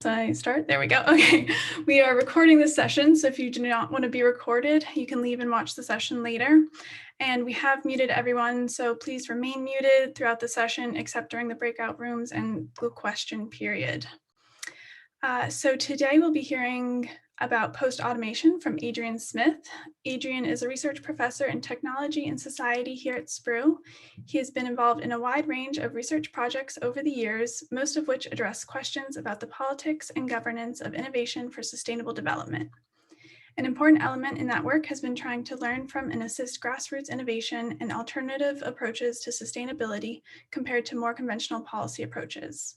I start? There we go. Okay, we are recording this session, so if you do not want to be recorded, you can leave and watch the session later. And we have muted everyone, so please remain muted throughout the session, except during the breakout rooms and the question period. So today we'll be hearing about post-automation from Adrian Smith. Adrian is a research professor in technology and society here at SPRU. He has been involved in a wide range of research projects over the years, most of which address questions about the politics and governance of innovation for sustainable development. An important element in that work has been trying to learn from and assist grassroots innovation and alternative approaches to sustainability compared to more conventional policy approaches.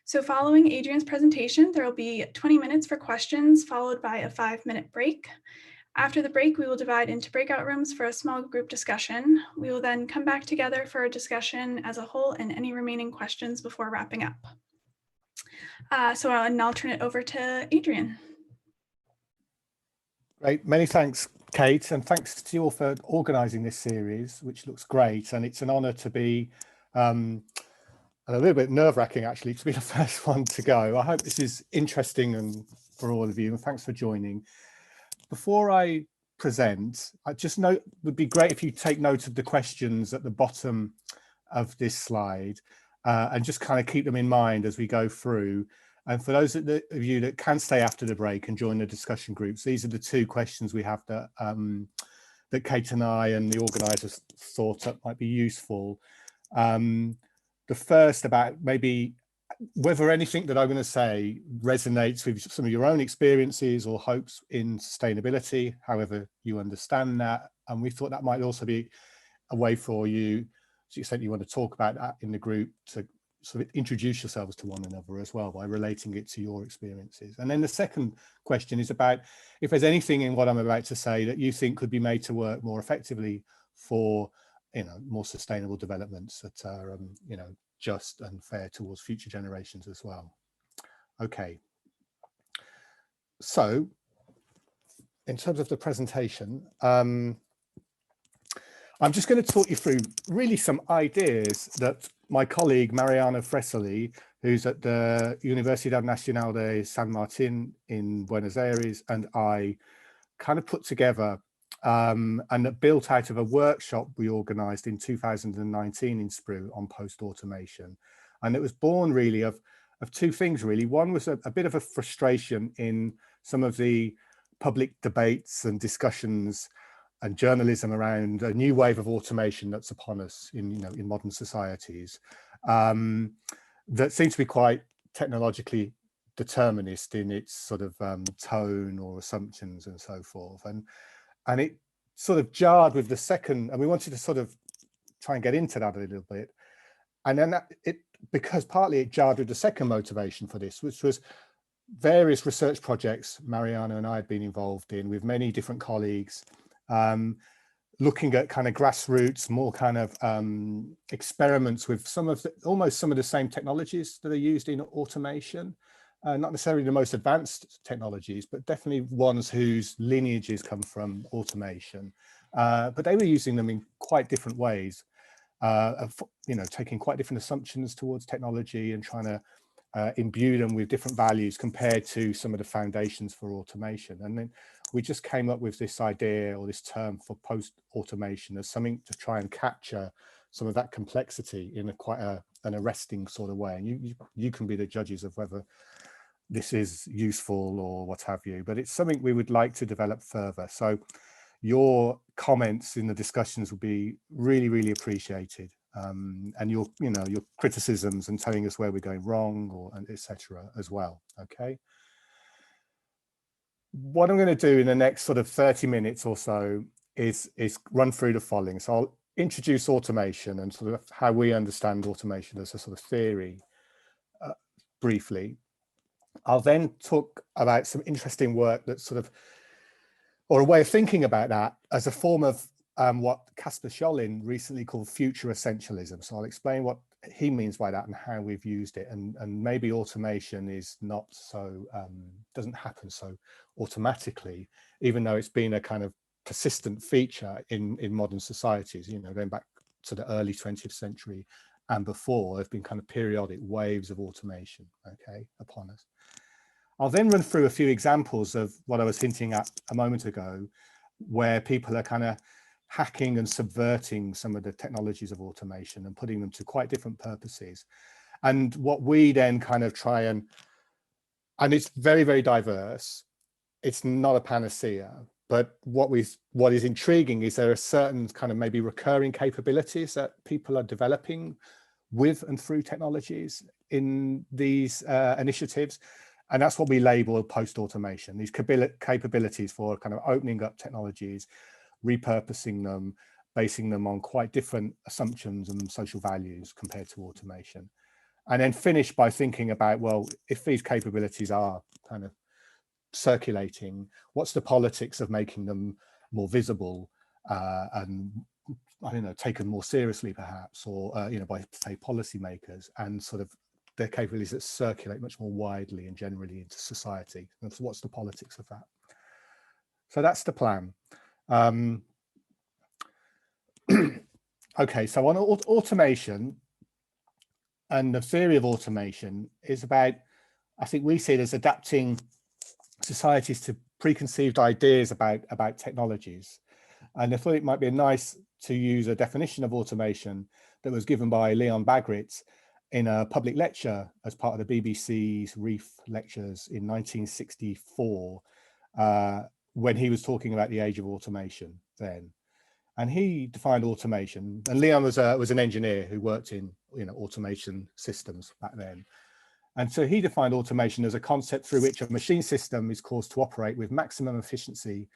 So following Adrian's presentation, there will be 20 minutes for questions, followed by a 5-minute break. After the break, we will divide into breakout rooms for a small group discussion. We will then come back together for a discussion as a whole and any remaining questions before wrapping up. So I'll now turn it over to Adrian. Great, many thanks, Kate, and thanks to you all for organising this series, which looks great, and it's an honour to be and a little bit nerve-wracking actually to be the first one to go. I hope this is interesting and for all of you, and thanks for joining. Before I present, I just note it would be great if you take note of the questions at the bottom of this slide and just kind of keep them in mind as we go through. And for those of you that can stay after the break and join the discussion groups, these are the two questions we have that that Kate and I and the organisers thought up might be useful. The first about maybe whether anything that I'm going to say resonates with some of your own experiences or hopes in sustainability, however you understand that. And we thought that might also be a way for you, to the extent you want to talk about that in the group, to sort of introduce yourselves to one another as well by relating it to your experiences. And then the second question is about if there's anything in what I'm about to say that you think could be made to work more effectively for more sustainable developments that are, just and fair towards future generations as well. Okay. So, in terms of the presentation, I'm just going to talk you through really some ideas that my colleague Mariano Fresoli, who's at the Universidad Nacional de San Martin in Buenos Aires, and I kind of put together and that built out of a workshop we organised in 2019 in SPRU on post-automation. And it was born really of two things really. One was a bit of a frustration in some of the public debates and discussions and journalism around a new wave of automation that's upon us in modern societies that seems to be quite technologically determinist in its sort of tone or assumptions and so forth. And it sort of jarred with the second, and we wanted to sort of try and get into that a little bit. And then because partly it jarred with the second motivation for this, which was various research projects Mariano and I had been involved in with many different colleagues, looking at kind of grassroots, more kind of experiments with almost some of the same technologies that are used in automation. Not necessarily the most advanced technologies, but definitely ones whose lineages come from automation. But they were using them in quite different ways, taking quite different assumptions towards technology and trying to imbue them with different values compared to some of the foundations for automation. And then we just came up with this idea or this term for post-automation as something to try and capture some of that complexity in quite an arresting sort of way. And you can be the judges of whether this is useful or what have you, but it's something we would like to develop further. So your comments in the discussions will be really, really appreciated. And your criticisms and telling us where we're going wrong and etc. as well. Okay. What I'm going to do in the next sort of 30 minutes or so is run through the following. So I'll introduce automation and sort of how we understand automation as a sort of theory briefly. I'll then talk about some interesting work that's sort of, or a way of thinking about that as a form of what Casper Schollin recently called future essentialism. So I'll explain what he means by that and how we've used it. And maybe automation is not so, doesn't happen so automatically, even though it's been a kind of persistent feature in modern societies, going back to the early 20th century and before. There have been kind of periodic waves of automation, okay, upon us. I'll then run through a few examples of what I was hinting at a moment ago, where people are kind of hacking and subverting some of the technologies of automation and putting them to quite different purposes. And what we then kind of try and it's very, very diverse. It's not a panacea, but what is intriguing is there are certain kind of maybe recurring capabilities that people are developing with and through technologies in these initiatives. And that's what we label post-automation, these capabilities for kind of opening up technologies, repurposing them, basing them on quite different assumptions and social values compared to automation. And then finish by thinking about, well, if these capabilities are kind of circulating, what's the politics of making them more visible and, I don't know, taken more seriously perhaps, or, you know, by, say, policymakers, and sort of their capabilities that circulate much more widely and generally into society. And so what's the politics of that? So that's the plan. Okay, so on automation, and the theory of automation is about, I think we see it as adapting societies to preconceived ideas about technologies. And I thought it might be nice to use a definition of automation that was given by Leon Bagritz in a public lecture as part of the BBC's Reef lectures in 1964, when he was talking about the age of automation then. And he defined automation, and Leon was an engineer who worked in, you know, automation systems back then. And so he defined automation as a concept through which a machine system is caused to operate with maximum efficiency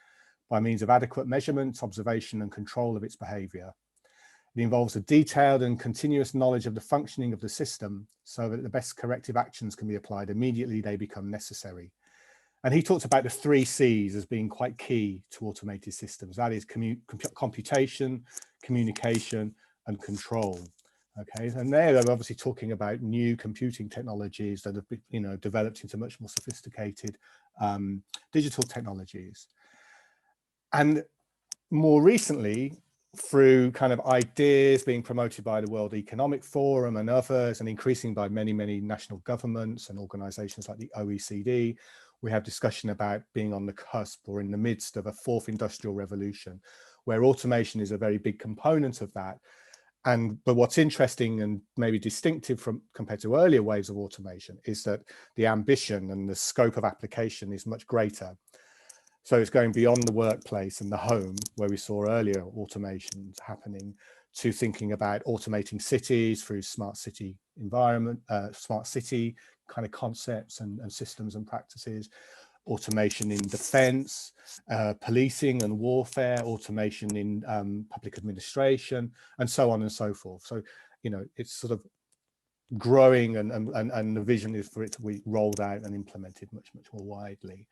by means of adequate measurement, observation, and control of its behavior. It involves a detailed and continuous knowledge of the functioning of the system so that the best corrective actions can be applied immediately they become necessary. And he talked about the 3 C's as being quite key to automated systems. That is computation, communication, and control. Okay, and they're obviously talking about new computing technologies that have been, you know, developed into much more sophisticated digital technologies. And more recently, through kind of ideas being promoted by the World Economic Forum and others, and increasing by many, many national governments and organizations like the OECD, we have discussion about being on the cusp or in the midst of a 4th industrial revolution, where automation is a very big component of that. But what's interesting and maybe distinctive from compared to earlier waves of automation is that the ambition and the scope of application is much greater. So it's going beyond the workplace and the home, where we saw earlier automations happening, to thinking about automating cities through smart city environment, smart city kind of concepts and systems and practices, automation in defense, policing and warfare, automation in public administration, and so on and so forth. So, you know, it's sort of growing, and the vision is for it to be rolled out and implemented much, much more widely.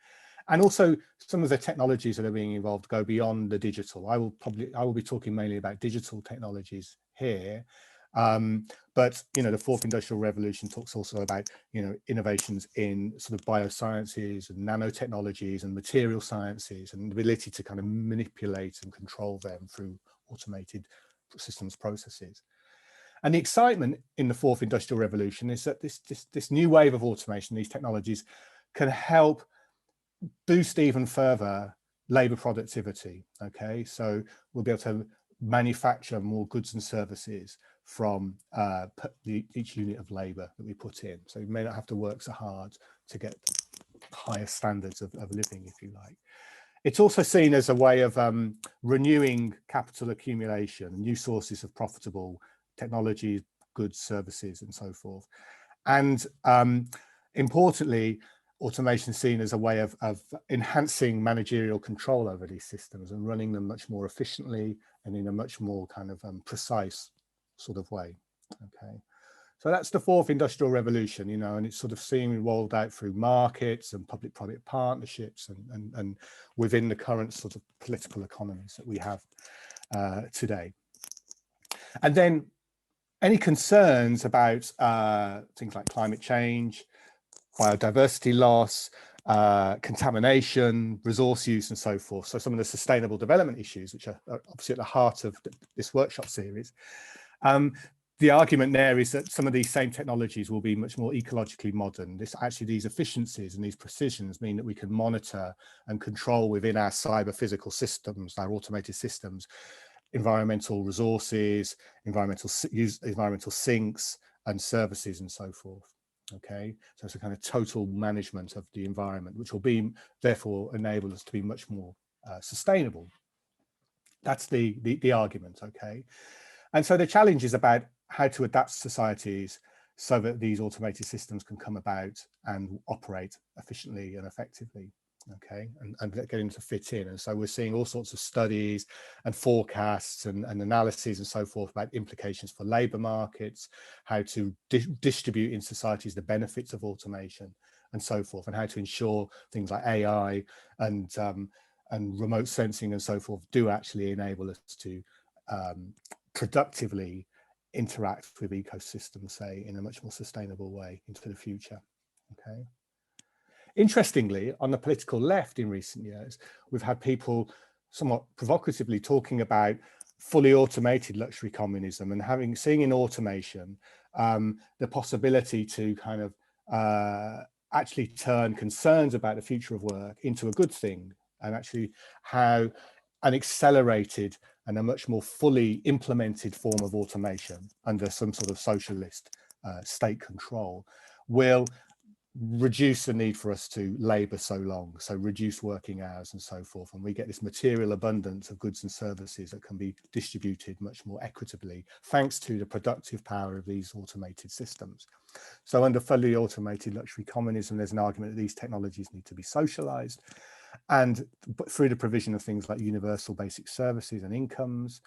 And also some of the technologies that are being involved go beyond the digital. I will be talking mainly about digital technologies here. But, you know, the 4th industrial revolution talks also about, you know, innovations in sort of biosciences and nanotechnologies and material sciences, and the ability to kind of manipulate and control them through automated systems processes. And the excitement in the 4th industrial revolution is that this new wave of automation, these technologies, can help boost even further labor productivity. Okay, so we'll be able to manufacture more goods and services from each unit of labor that we put in. So you may not have to work so hard to get higher standards of living, if you like. It's also seen as a way of renewing capital accumulation, new sources of profitable technology, goods, services, and so forth. And importantly, automation is seen as a way of enhancing managerial control over these systems and running them much more efficiently and in a much more kind of precise sort of way. Okay, so that's the 4th industrial revolution, you know, and it's sort of seen rolled out through markets and public-private partnerships and within the current sort of political economies that we have today. And then any concerns about things like climate change, biodiversity loss, contamination, resource use, and so forth. So some of the sustainable development issues, which are obviously at the heart of this workshop series, the argument there is that some of these same technologies will be much more ecologically modern. These efficiencies and these precisions mean that we can monitor and control within our cyber physical systems, our automated systems, environmental resources, environmental sinks and services and so forth. Okay, so it's a kind of total management of the environment, which will be therefore enable us to be much more sustainable. That's the argument. Okay, and so the challenge is about how to adapt societies so that these automated systems can come about and operate efficiently and effectively, okay, and getting to fit in. And so we're seeing all sorts of studies and forecasts and analyses and so forth about implications for labour markets, how to distribute in societies the benefits of automation and so forth, and how to ensure things like AI and remote sensing and so forth do actually enable us to productively interact with ecosystems, say, in a much more sustainable way into the future. Okay. Interestingly, on the political left in recent years, we've had people somewhat provocatively talking about fully automated luxury communism and seeing in automation the possibility to kind of actually turn concerns about the future of work into a good thing, and actually how an accelerated and a much more fully implemented form of automation under some sort of socialist state control will reduce the need for us to labour so long, so reduce working hours and so forth, and we get this material abundance of goods and services that can be distributed much more equitably thanks to the productive power of these automated systems. So under fully automated luxury communism, there's an argument that these technologies need to be socialised, and through the provision of things like universal basic services and incomes,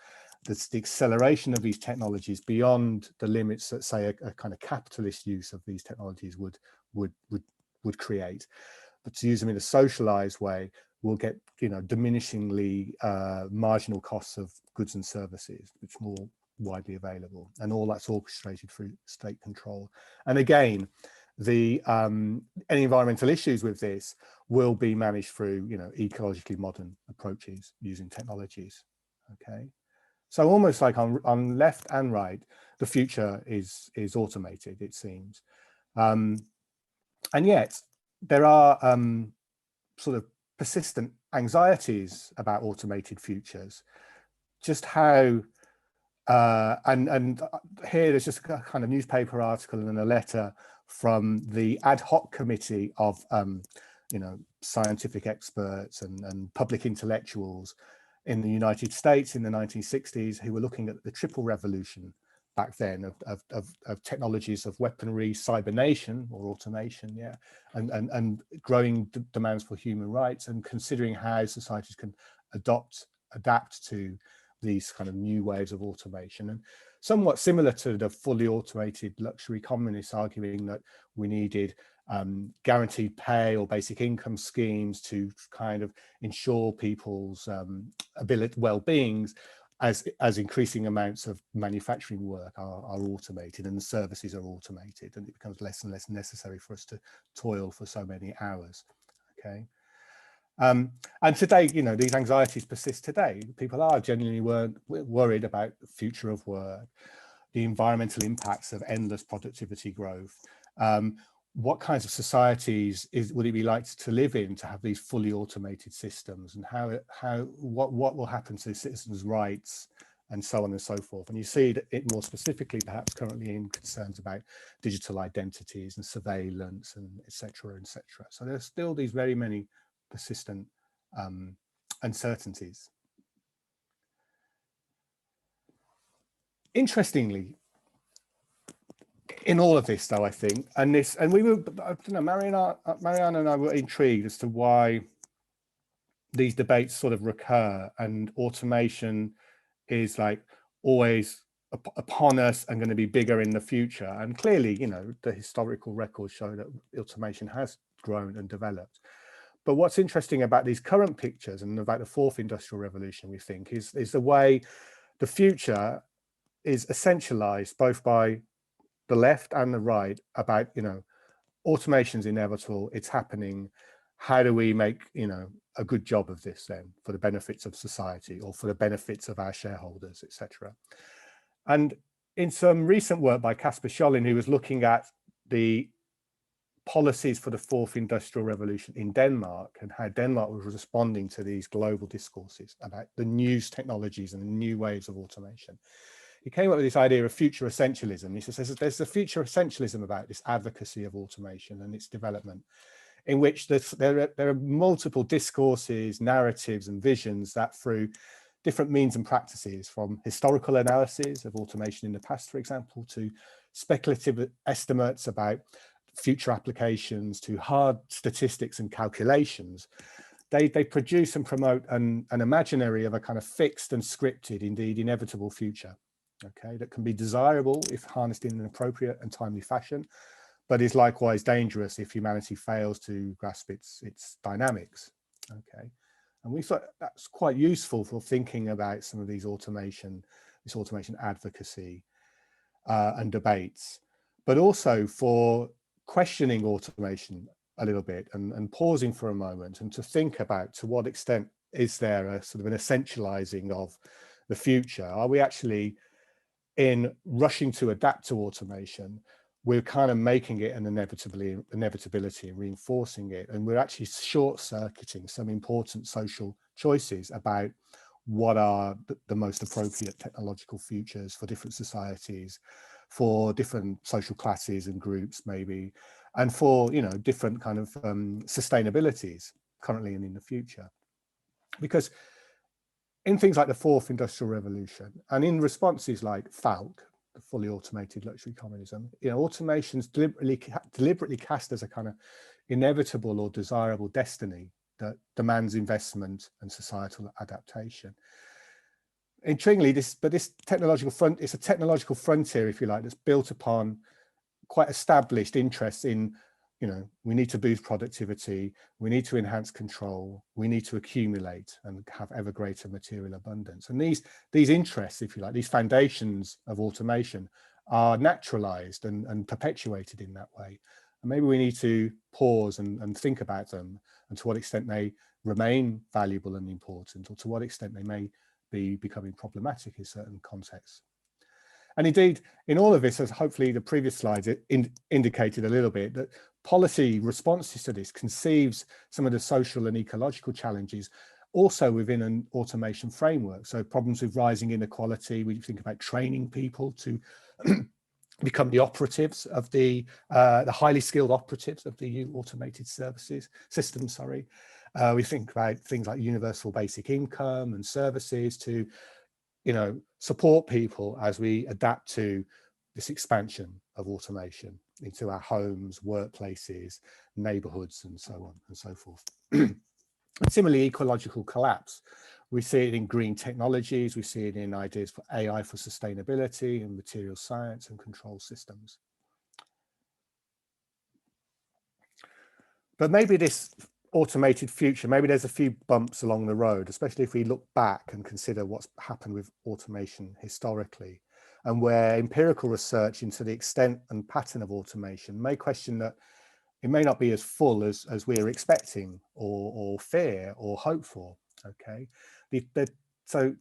the acceleration of these technologies beyond the limits that, say, a kind of capitalist use of these technologies would create. But to use them in a socialized way, we'll get, you know, diminishingly marginal costs of goods and services, which are more widely available, and all that's orchestrated through state control. And again, the any environmental issues with this will be managed through, you know, ecologically modern approaches using technologies. Okay, so almost like on left and right, the future is automated, it seems, and yet there are sort of persistent anxieties about automated futures. Just how and here there's just a kind of newspaper article and a letter from the ad hoc committee of you know, scientific experts and public intellectuals in the United States in the 1960s, who were looking at the triple revolution back then of technologies of weaponry, cybernation or automation, yeah, and growing demands for human rights, and considering how societies can adapt to these kind of new waves of automation. And somewhat similar to the fully automated luxury communists arguing that we needed guaranteed pay or basic income schemes to kind of ensure people's well-beings, as increasing amounts of manufacturing work are automated and the services are automated, and it becomes less and less necessary for us to toil for so many hours. Okay. And today, you know, these anxieties persist today. People are genuinely worried about the future of work, the environmental impacts of endless productivity growth. What kinds of societies would it be like to live in to have these fully automated systems, and what will happen to citizens' rights, and so on and so forth. And you see it more specifically, perhaps currently, in concerns about digital identities and surveillance and et cetera, et cetera. So there's still these very many persistent uncertainties. Interestingly, in all of this, though, I think, and we were, you know, Marianne and I were intrigued as to why these debates sort of recur, and automation is like always upon us and going to be bigger in the future. And clearly, you know, the historical records show that automation has grown and developed. But what's interesting about these current pictures and about the fourth industrial revolution, we think, is the way the future is essentialized both by the left and the right about, you know, automation's inevitable, it's happening. How do we make, you know, a good job of this then for the benefits of society or for the benefits of our shareholders, etc. And in some recent work by Kasper Scholin, who was looking at the policies for the fourth industrial revolution in Denmark and how Denmark was responding to these global discourses about the new technologies and the new waves of automation. He came up with this idea of future essentialism. He says there's a future essentialism about this advocacy of automation and its development, in which there are multiple discourses, narratives, and visions that through different means and practices, from historical analysis of automation in the past, for example, to speculative estimates about future applications, to hard statistics and calculations, they produce and promote an imaginary of a kind of fixed and scripted, indeed inevitable future, okay, that can be desirable if harnessed in an appropriate and timely fashion, but is likewise dangerous if humanity fails to grasp its dynamics, okay. And we thought that's quite useful for thinking about some of these automation advocacy and debates, but also for questioning automation a little bit and pausing for a moment and to think about to what extent is there a sort of an essentializing of the future. Are we actually, in rushing to adapt to automation, we're kind of making it an inevitability and reinforcing it, and we're actually short-circuiting some important social choices about what are the most appropriate technological futures for different societies, for different social classes and groups maybe, and for, you know, different kind of sustainabilities currently and in the future. Because in things like the fourth industrial revolution and in responses like Falk, the fully automated luxury communism, you know, automation's deliberately cast as a kind of inevitable or desirable destiny that demands investment and societal adaptation. Intriguingly, this technological front, it's a technological frontier, if you like, that's built upon quite established interests in, you know, we need to boost productivity, we need to enhance control, we need to accumulate and have ever greater material abundance. And these interests, if you like, these foundations of automation are naturalized and perpetuated in that way. And maybe we need to pause and think about them, and to what extent they remain valuable and important, or to what extent they may be becoming problematic in certain contexts. And indeed, in all of this, as hopefully the previous slides indicated a little bit, that policy responses to this conceives some of the social and ecological challenges also within an automation framework. So problems with rising inequality, we think about training people to become the operatives of the highly skilled operatives of the automated system. We think about things like universal basic income and services to, you know, support people as we adapt to this expansion of automation into our homes, workplaces, neighborhoods, and so on and so forth. And similarly, ecological collapse. We see it in green technologies, we see it in ideas for AI for sustainability and material science and control systems. But maybe this automated future, maybe there's a few bumps along the road, especially if we look back and consider what's happened with automation historically, and where empirical research into the extent and pattern of automation may question that it may not be as full as we're expecting or fear or hope for, okay? So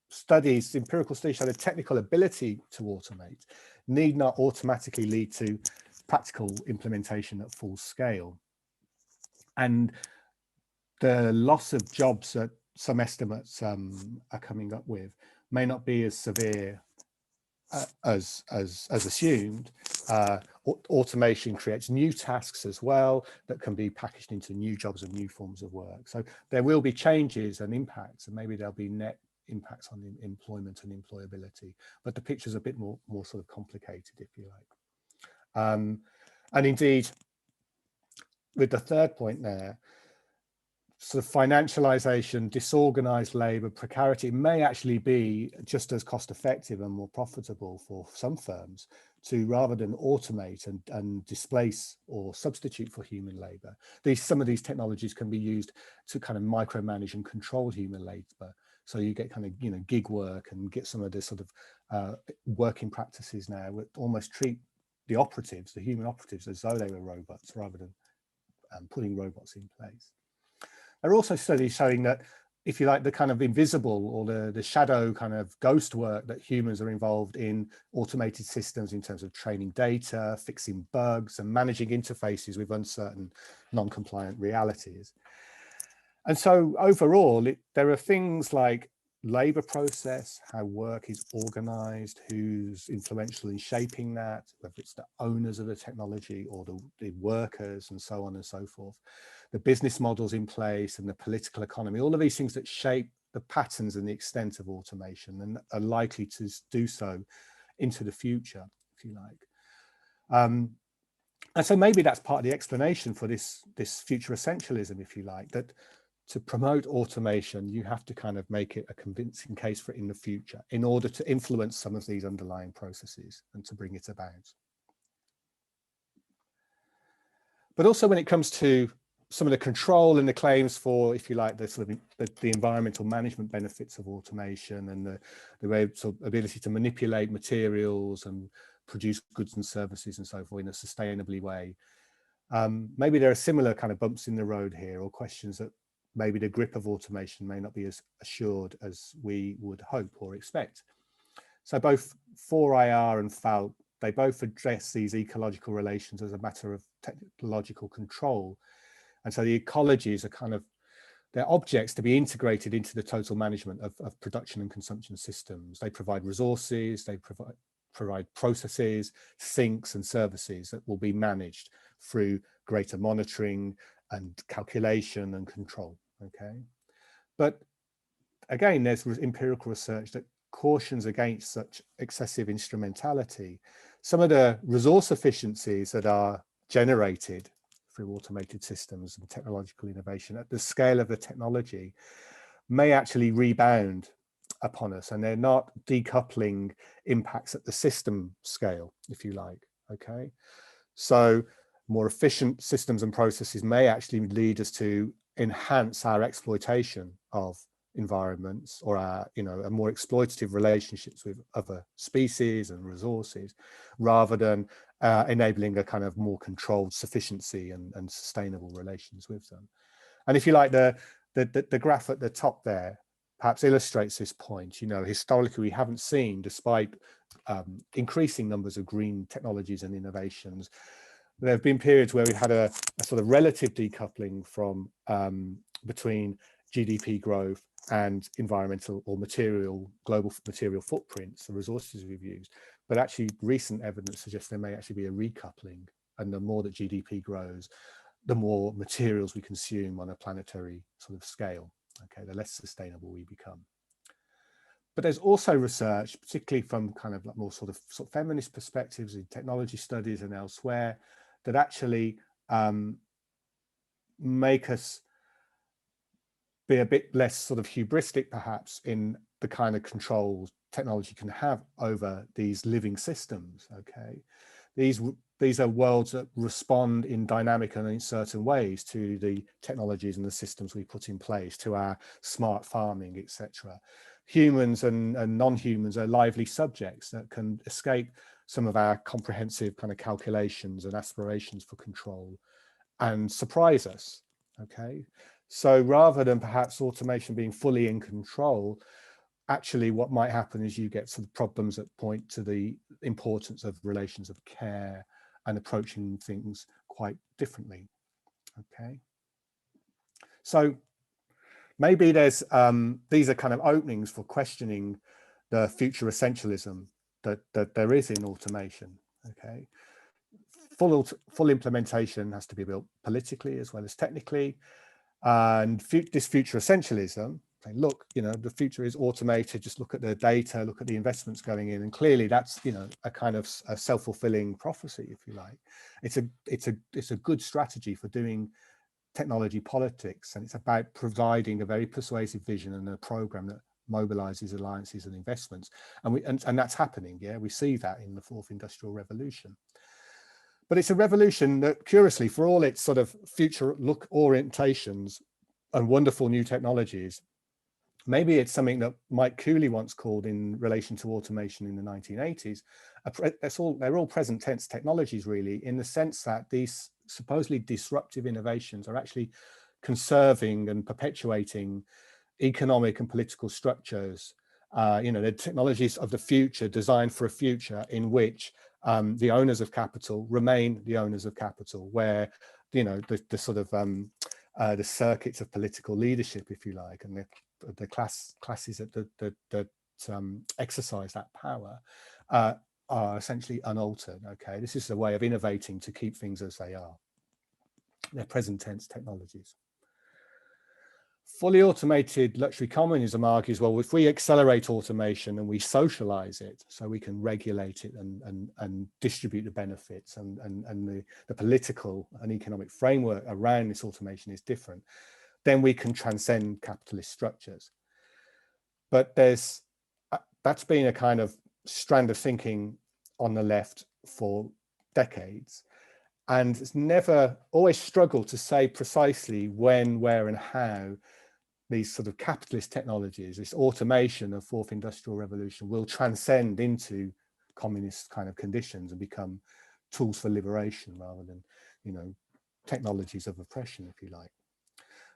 studies, empirical studies show the technical ability to automate need not automatically lead to practical implementation at full scale. And the loss of jobs that some estimates are coming up with may not be as severe as assumed. Automation creates new tasks as well that can be packaged into new jobs and new forms of work. So there will be changes and impacts, and maybe there'll be net impacts on employment and employability. But the picture's a bit more sort of complicated, if you like. And indeed, with the third point there, sort of financialization, disorganized labor, precarity may actually be just as cost effective and more profitable for some firms to, rather than automate and displace or substitute for human labor. Some of these technologies can be used to kind of micromanage and control human labor. So you get kind of, you know, gig work and get some of this sort of working practices now that almost treat the operatives, the human operatives, as though they were robots rather than putting robots in place. There are also studies showing that if you like, the kind of invisible or the shadow kind of ghost work that humans are involved in automated systems in terms of training data, fixing bugs, and managing interfaces with uncertain, non-compliant realities. And so overall, there are things like labor process, how work is organized, who's influential in shaping that, whether it's the owners of the technology or the workers and so on and so forth, the business models in place and the political economy, all of these things that shape the patterns and the extent of automation and are likely to do so into the future, if you like. And so maybe that's part of the explanation for this future essentialism, if you like, that to promote automation, you have to kind of make it a convincing case for it in the future in order to influence some of these underlying processes and to bring it about. But also when it comes to some of the control and the claims for, if you like, the sort of the environmental management benefits of automation and the way sort of ability to manipulate materials and produce goods and services and so forth in a sustainably way. Maybe there are similar kind of bumps in the road here, or questions that maybe the grip of automation may not be as assured as we would hope or expect. So both 4IR and FALT, they both address these ecological relations as a matter of technological control. And so the ecologies are kind of, they're objects to be integrated into the total management of production and consumption systems. They provide resources, they provide processes, sinks and services that will be managed through greater monitoring and calculation and control, okay? But again, there's empirical research that cautions against such excessive instrumentality. Some of the resource efficiencies that are generated through automated systems and technological innovation at the scale of the technology may actually rebound upon us, and they're not decoupling impacts at the system scale, if you like, okay? So more efficient systems and processes may actually lead us to enhance our exploitation of environments, or our, a more exploitative relationships with other species and resources, rather than enabling a kind of more controlled sufficiency and sustainable relations with them. And if you like, the graph at the top there perhaps illustrates this point. Historically, we haven't seen, despite increasing numbers of green technologies and innovations, there have been periods where we've had a sort of relative decoupling from between GDP growth and environmental or global material footprints, the resources we've used. But actually recent evidence suggests there may actually be a recoupling, and the more that GDP grows, the more materials we consume on a planetary sort of scale, okay, the less sustainable we become. But there's also research, particularly from kind of like more sort of feminist perspectives in technology studies and elsewhere, that actually make us be a bit less sort of hubristic, perhaps, in the kind of controls technology can have over these living systems, okay? These are worlds that respond in dynamic and in certain ways to the technologies and the systems we put in place, to our smart farming, etc. Humans and non-humans are lively subjects that can escape some of our comprehensive kind of calculations and aspirations for control and surprise us, okay? So rather than perhaps automation being fully in control, actually what might happen is you get some problems that point to the importance of relations of care and approaching things quite differently, okay? So maybe there's, these are kind of openings for questioning the future essentialism that there is in automation, okay? Full implementation has to be built politically as well as technically. And this future essentialism, saying, look, the future is automated, just look at the data, look at the investments going in. And clearly that's, a kind of a self-fulfilling prophecy, if you like. It's a good strategy for doing technology politics. And it's about providing a very persuasive vision and a program that mobilizes alliances and investments. And that's happening, yeah, we see that in the fourth industrial revolution. But it's a revolution that, curiously, for all its sort of future look orientations and wonderful new technologies, maybe it's something that Mike Cooley once called, in relation to automation in the 1980s, they're all present tense technologies, really, in the sense that these supposedly disruptive innovations are actually conserving and perpetuating economic and political structures, the technologies of the future designed for a future in which the owners of capital remain the owners of capital, where the sort of the circuits of political leadership, if you like, and the classes that exercise that power are essentially unaltered. Okay, this is a way of innovating to keep things as they are. They're present tense technologies. Fully automated luxury communism argues, well, if we accelerate automation and we socialize it so we can regulate it and distribute the benefits, and the political and economic framework around this automation is different, then we can transcend capitalist structures. But that's been a kind of strand of thinking on the left for decades, and it's always struggled to say precisely when, where, and how these sort of capitalist technologies, this automation of fourth industrial revolution, will transcend into communist kind of conditions and become tools for liberation rather than, technologies of oppression, if you like.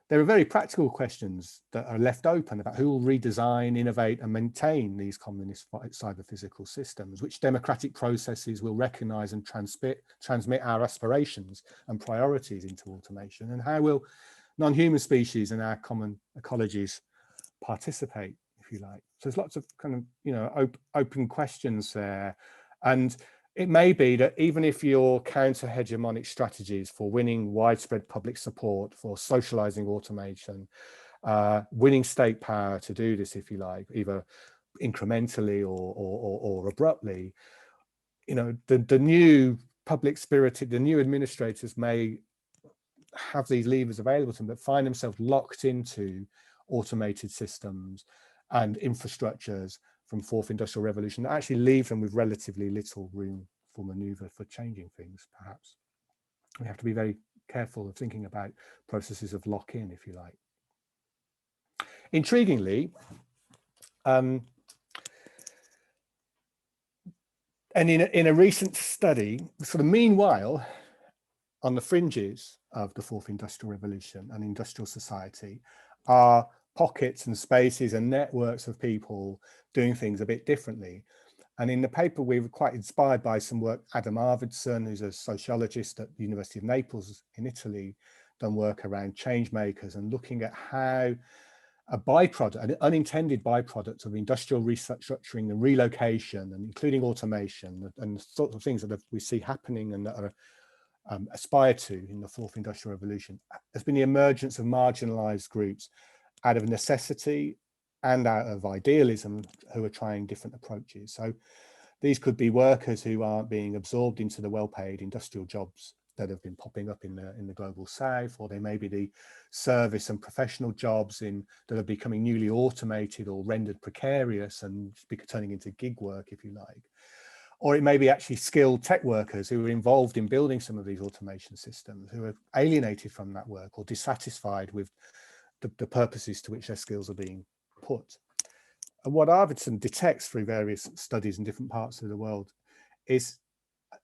There are very practical questions that are left open about who will redesign, innovate, and maintain these communist cyber-physical systems, which democratic processes will recognize and transmit our aspirations and priorities into automation, and how will non-human species and our common ecologies participate, if you like. So there's lots of kind of, open questions there. And it may be that even if your counter-hegemonic strategies for winning widespread public support, for socializing automation, winning state power to do this, if you like, either incrementally or abruptly, the new public-spirited, the new administrators may have these levers available to them, but find themselves locked into automated systems and infrastructures from fourth industrial revolution that actually leave them with relatively little room for maneuver for changing things. Perhaps we have to be very careful of thinking about processes of lock-in, if you like. Intriguingly, and in a recent study, sort of meanwhile, on the fringes of the fourth industrial revolution and industrial society are pockets and spaces and networks of people doing things a bit differently. And in the paper, we were quite inspired by some work. Adam Arvidsson, who's a sociologist at the University of Naples in Italy, done work around change makers and looking at how a byproduct, an unintended byproduct of industrial restructuring and relocation, and including automation and sort of things that we see happening and that are aspired to in the fourth industrial revolution, has been the emergence of marginalized groups out of necessity and out of idealism, who are trying different approaches. So these could be workers who aren't being absorbed into the well-paid industrial jobs that have been popping up in the global south, or they may be the service and professional jobs that are becoming newly automated or rendered precarious and turning into gig work, if you like. Or it may be actually skilled tech workers who are involved in building some of these automation systems, who are alienated from that work or dissatisfied with the purposes to which their skills are being put. And what Arvidsson detects through various studies in different parts of the world is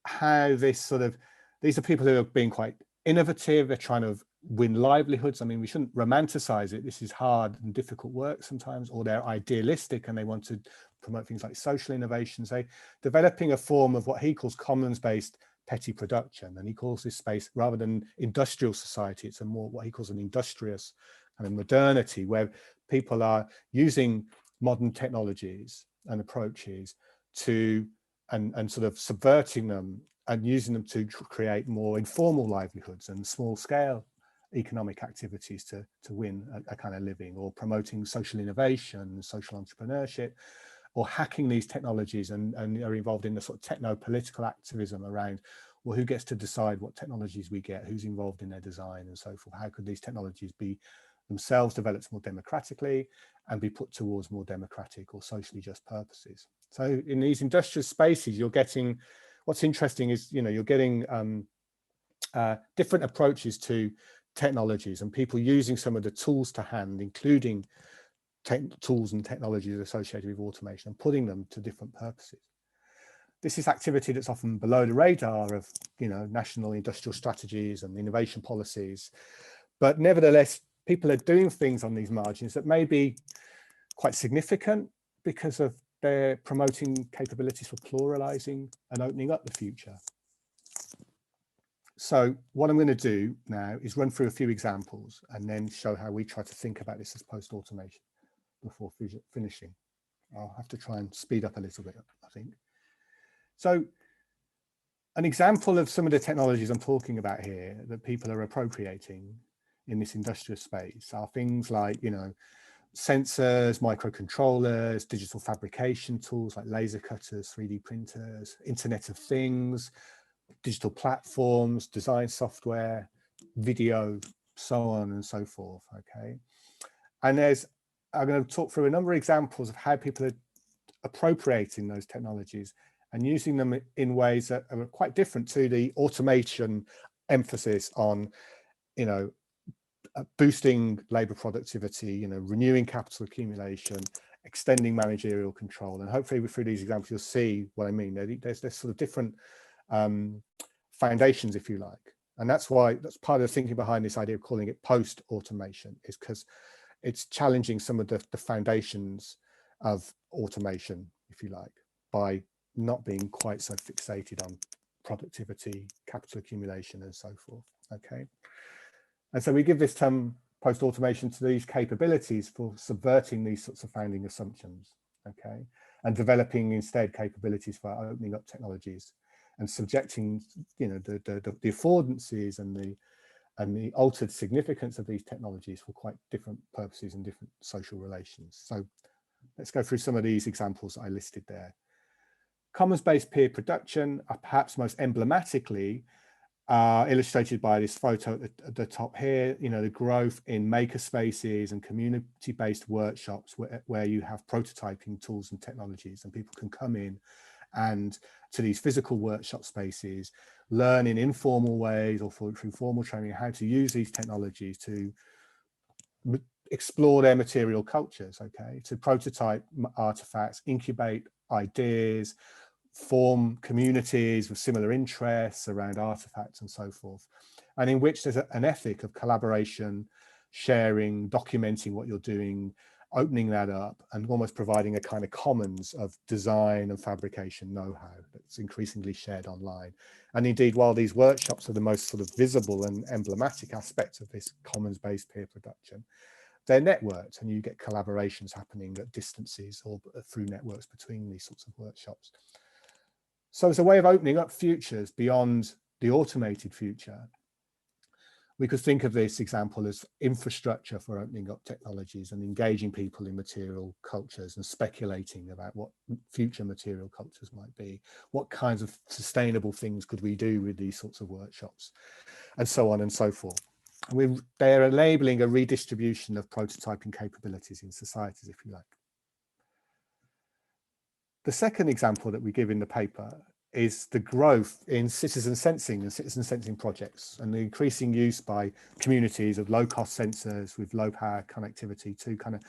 how these are people who are being quite innovative. They're trying to win livelihoods. I mean, we shouldn't romanticize it. This is hard and difficult work sometimes, or they're idealistic and they want to promote things like social innovations. They're developing a form of what he calls commons-based petty production. And he calls this space, rather than industrial society, it's a more what he calls an industrious kind of modernity, where people are using modern technologies and approaches to and sort of subverting them and using them to create more informal livelihoods and small scale economic activities to win a kind of living, or promoting social innovation, social entrepreneurship, or hacking these technologies and are involved in the sort of techno-political activism around, well, who gets to decide what technologies we get, who's involved in their design and so forth. How could these technologies be themselves developed more democratically and be put towards more democratic or socially just purposes? So in these industrial spaces, you're getting, what's interesting is, you're getting different approaches to technologies and people using some of the tools to hand, including tools and technologies associated with automation, and putting them to different purposes. This is activity that's often below the radar of, national industrial strategies and innovation policies, but nevertheless, people are doing things on these margins that may be quite significant because of their promoting capabilities for pluralizing and opening up the future. So what I'm going to do now is run through a few examples and then show how we try to think about this as post-automation before finishing. I'll have to try and speed up a little bit, I think. So an example of some of the technologies I'm talking about here that people are appropriating in this industrial space are things like, you know, sensors, microcontrollers, digital fabrication tools like laser cutters, 3D printers, Internet of Things, digital platforms, design software, video, so on and so forth. Okay, and I'm going to talk through a number of examples of how people are appropriating those technologies and using them in ways that are quite different to the automation emphasis on, you know, boosting labor productivity, you know, renewing capital accumulation, extending managerial control. And hopefully through these examples, you'll see what I mean. There's sort of different foundations, if you like. And that's part of the thinking behind this idea of calling it post-automation, is because it's challenging some of the foundations of automation, if you like, by not being quite so fixated on productivity, capital accumulation, and so forth. Okay. And so we give this term post-automation to these capabilities for subverting these sorts of founding assumptions, okay, and developing instead capabilities for opening up technologies and subjecting, you know, the affordances and the altered significance of these technologies for quite different purposes and different social relations. So let's go through some of these examples that I listed there. Commons-based peer production are perhaps most emblematically illustrated by this photo at the top here, you know, the growth in maker spaces and community-based workshops where you have prototyping tools and technologies, and people can come in and to these physical workshop spaces, learn in informal ways or through formal training how to use these technologies to explore their material cultures, okay, to prototype artifacts, incubate ideas, form communities with similar interests around artifacts and so forth, and in which there's an ethic of collaboration, sharing, documenting what you're doing, opening that up, and almost providing a kind of commons of design and fabrication know-how that's increasingly shared online. And indeed, while these workshops are the most sort of visible and emblematic aspects of this commons-based peer production, they're networked, and you get collaborations happening at distances or through networks between these sorts of workshops. So as a way of opening up futures beyond the automated future, we could think of this example as infrastructure for opening up technologies and engaging people in material cultures and speculating about what future material cultures might be. What kinds of sustainable things could we do with these sorts of workshops, and so on and so forth. They're enabling a redistribution of prototyping capabilities in societies, if you like. The second example that we give in the paper is the growth in citizen sensing and citizen sensing projects, and the increasing use by communities of low-cost sensors with low-power connectivity to kind of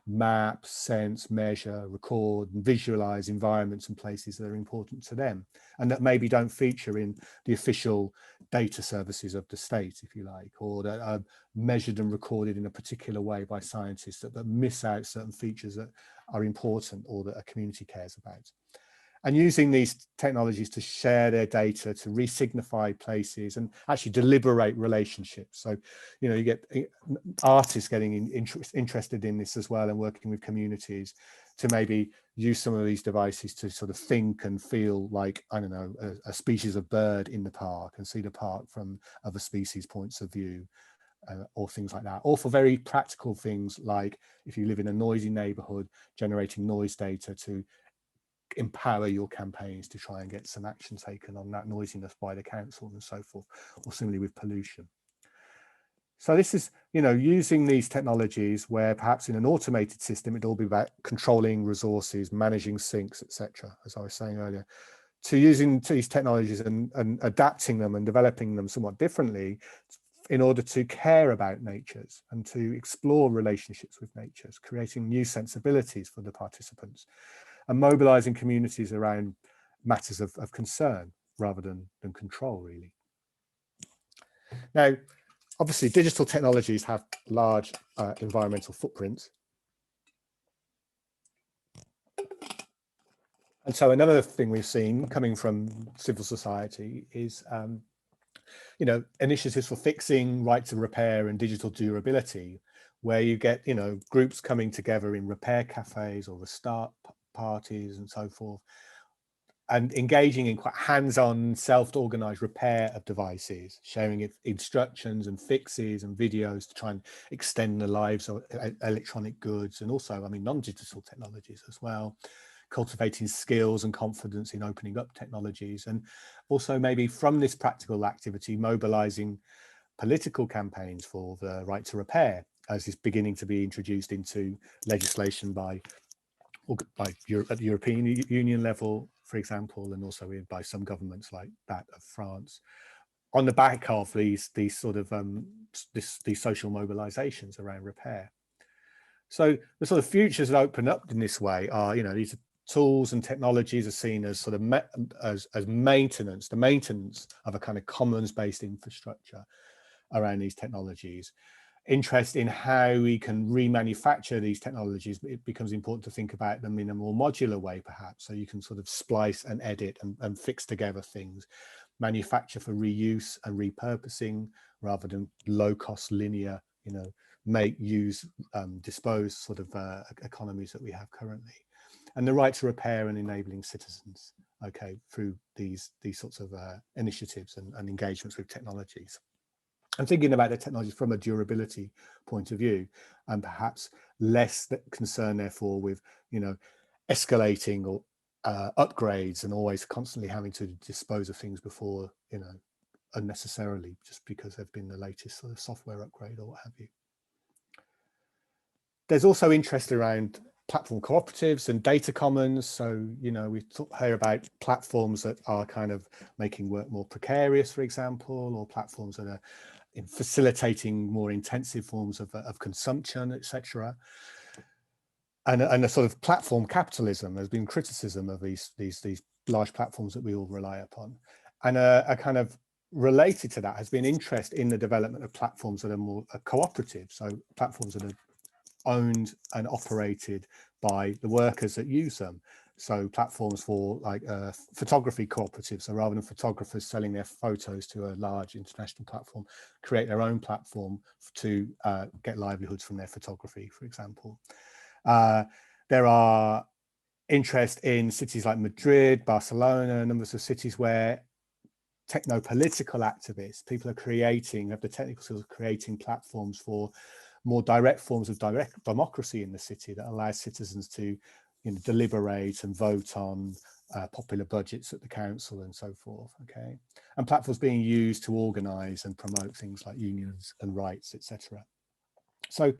map, sense, measure, record, and visualize environments and places that are important to them, and that maybe don't feature in the official data services of the state, if you like, or that are measured and recorded in a particular way by scientists that miss out certain features that are important or that a community cares about. And using these technologies to share their data, to re-signify places and actually deliberate relationships. So, you know, you get artists getting interested in this as well, and working with communities to maybe use some of these devices to sort of think and feel like, I don't know, a species of bird in the park and see the park from other species points of view. Or things like that, or for very practical things like if you live in a noisy neighborhood, generating noise data to empower your campaigns to try and get some action taken on that noisiness by the council and so forth, or similarly with pollution. So this is, you know, using these technologies where perhaps in an automated system, it'll be about controlling resources, managing sinks, etc., as I was saying earlier, to using these technologies and adapting them and developing them somewhat differently in order to care about natures and to explore relationships with natures, creating new sensibilities for the participants and mobilizing communities around matters of concern rather than control, really. Now, Obviously, digital technologies have large environmental footprints. And so another thing we've seen coming from civil society is, you know, initiatives for fixing, right to repair and digital durability, where you get, you know, groups coming together in repair cafes or restart parties and so forth, and engaging in quite hands-on, self-organized repair of devices, sharing instructions and fixes and videos to try and extend the lives of electronic goods, and also, I mean, non-digital technologies as well, cultivating skills and confidence in opening up technologies, and also maybe from this practical activity, mobilizing political campaigns for the right to repair, as is beginning to be introduced into legislation at the European Union level, for example, and also by some governments like that of France, on the back of these sort of these social mobilizations around repair. So the sort of futures that open up in this way are, you know, these tools and technologies are seen as sort of as maintenance, the maintenance of a kind of commons-based infrastructure around these technologies. Interest in how we can remanufacture these technologies, it becomes important to think about them in a more modular way, perhaps, so you can sort of splice and edit and fix together things, manufacture for reuse and repurposing rather than low-cost linear, you know, make, use, dispose sort of economies that we have currently. And the right to repair and enabling citizens, okay, through these sorts of initiatives and engagements with technologies. And thinking about the technology from a durability point of view, and perhaps less concern, therefore, with, you know, escalating or upgrades and always constantly having to dispose of things before, you know, unnecessarily, just because they've been the latest sort of software upgrade or what have you. There's also interest around platform cooperatives and data commons. So, you know, we hear about platforms that are kind of making work more precarious, for example, or platforms that are facilitating more intensive forms of consumption, etc. And a sort of platform capitalism. There's been criticism of these large platforms that we all rely upon. And a kind of related to that has been interest in the development of platforms that are more cooperative. So platforms that are owned and operated by the workers that use them. So platforms for like photography cooperatives, so rather than photographers selling their photos to a large international platform, create their own platform to get livelihoods from their photography, for example. There are interest in cities like Madrid, Barcelona, numbers of cities where techno-political activists, people are have the technical skills of creating platforms for more direct forms of direct democracy in the city that allows citizens to, you know, deliberate and vote on popular budgets at the council and so forth, okay? And platforms being used to organize and promote things like unions and rights, etc. So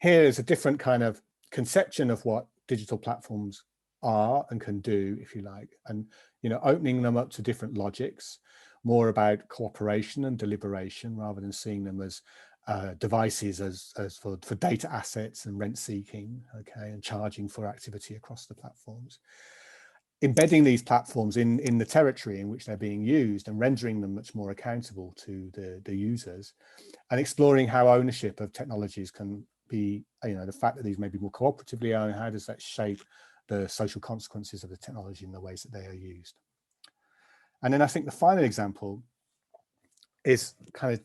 here is a different kind of conception of what digital platforms are and can do, if you like, and, you know, opening them up to different logics, more about cooperation and deliberation rather than seeing them as devices as for data assets and rent seeking, okay, and charging for activity across the platforms. Embedding these platforms in the territory in which they're being used and rendering them much more accountable to the users, and exploring how ownership of technologies can be, you know, the fact that these may be more cooperatively owned, how does that shape the social consequences of the technology in the ways that they are used. And then I think the final example is kind of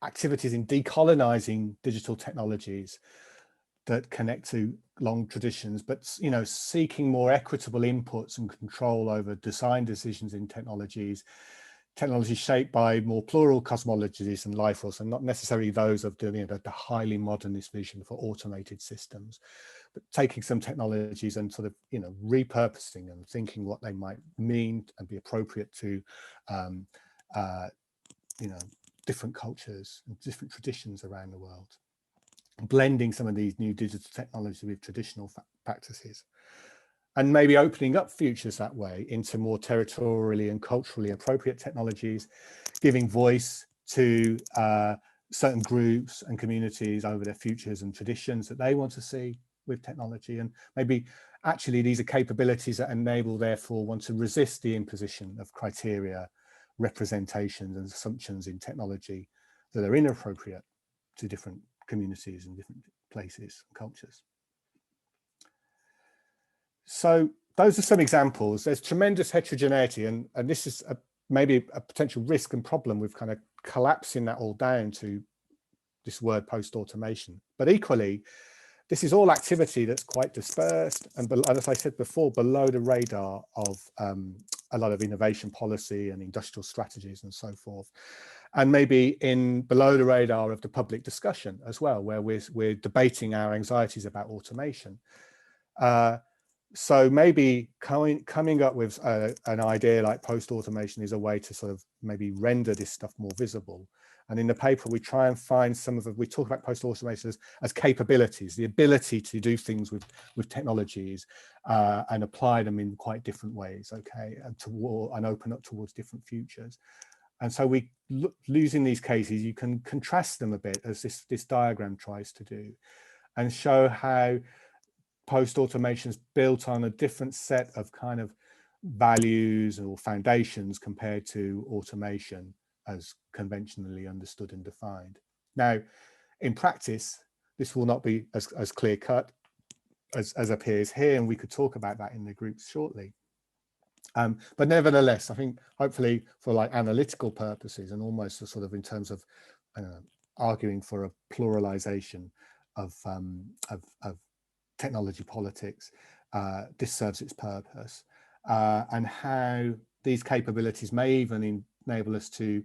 activities in decolonizing digital technologies that connect to long traditions, but, you know, seeking more equitable inputs and control over design decisions in technologies shaped by more plural cosmologies and life force, and not necessarily those of the, you know, the highly modernist vision for automated systems, but taking some technologies and sort of, you know, repurposing and thinking what they might mean and be appropriate to, you know, different cultures and different traditions around the world, blending some of these new digital technologies with traditional practices, and maybe opening up futures that way into more territorially and culturally appropriate technologies, giving voice to certain groups and communities over their futures and traditions that they want to see with technology. And maybe actually these are capabilities that enable, therefore, want to resist the imposition of criteria, representations and assumptions in technology that are inappropriate to different communities and different places and cultures. So those are some examples. There's tremendous heterogeneity, and this is maybe a potential risk and problem with kind of collapsing that all down to this word post-automation. But equally, this is all activity that's quite dispersed and, as I said before, below the radar of a lot of innovation policy and industrial strategies and so forth, and maybe below the radar of the public discussion as well, where we're debating our anxieties about automation. So maybe coming up with an idea like post-automation is a way to sort of maybe render this stuff more visible. And in the paper, we try and find we talk about post-automation as capabilities, the ability to do things with technologies and apply them in quite different ways, okay, and open up towards different futures. And so using these cases, you can contrast them a bit, as this diagram tries to do, and show how post-automation is built on a different set of kind of values or foundations compared to automation as conventionally understood and defined. Now, in practice, this will not be as clear cut as appears here, and we could talk about that in the groups shortly. But nevertheless, I think hopefully for like analytical purposes and almost sort of in terms of arguing for a pluralization of technology politics, this serves its purpose, and how these capabilities may even enable us to,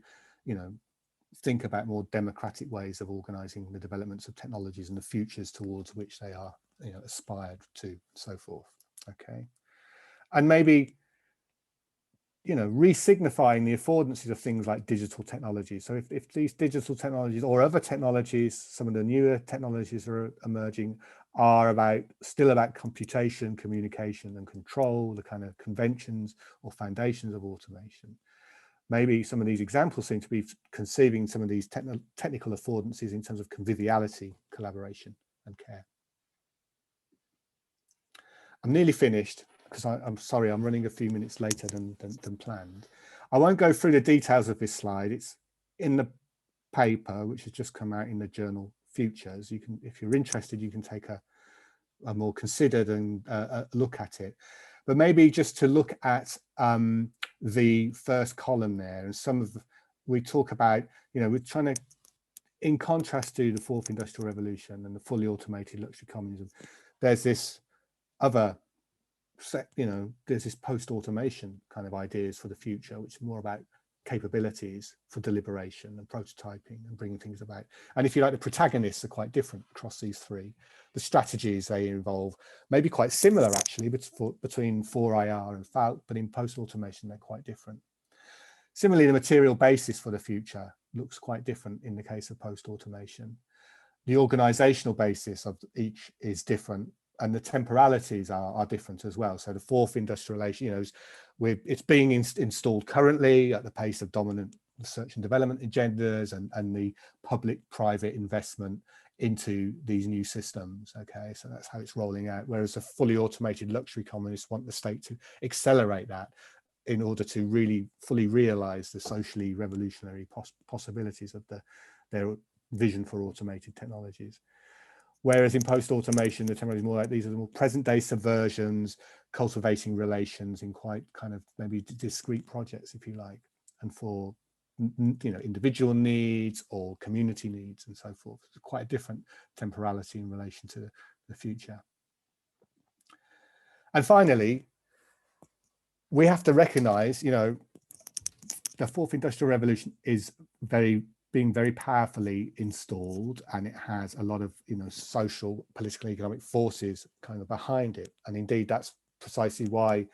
think about more democratic ways of organizing the developments of technologies and the futures towards which they are, aspired to, so forth. Okay, and maybe, re-signifying the affordances of things like digital technology. So if these digital technologies or other technologies, some of the newer technologies that are emerging, are still about computation, communication and control, the kind of conventions or foundations of automation. Maybe some of these examples seem to be conceiving some of these technical affordances in terms of conviviality, collaboration and care. I'm nearly finished, because I'm sorry, I'm running a few minutes later than planned. I won't go through the details of this slide. It's in the paper, which has just come out in the journal Futures. You can, if you're interested, you can take a more considered and look at it. But maybe just to look at the first column there, and we talk about, we're trying to, in contrast to the fourth industrial revolution and the fully automated luxury communism, there's this other there's this post-automation kind of ideas for the future, which is more about capabilities for deliberation and prototyping and bringing things about. And if you like, the protagonists are quite different across these three. The strategies they involve may be quite similar actually, but between 4IR and Falk, but in post-automation they're quite different. Similarly, the material basis for the future looks quite different in the case of post-automation. The organizational basis of each is different, and the temporalities are different as well. So the fourth industrialization, it's being installed currently at the pace of dominant research and development agendas and the public-private investment into these new systems. Okay, so that's how it's rolling out. Whereas the fully automated luxury communists want the state to accelerate that in order to really fully realize the socially revolutionary possibilities of their vision for automated technologies. Whereas in post-automation, the technology is more like these are the more present-day subversions, cultivating relations in quite kind of maybe discrete projects, if you like, and for individual needs or community needs and so forth. It's quite a different temporality in relation to the future. And finally, we have to recognize, the fourth industrial revolution is being very powerfully installed, and it has a lot of social, political, economic forces kind of behind it. And indeed, that's precisely why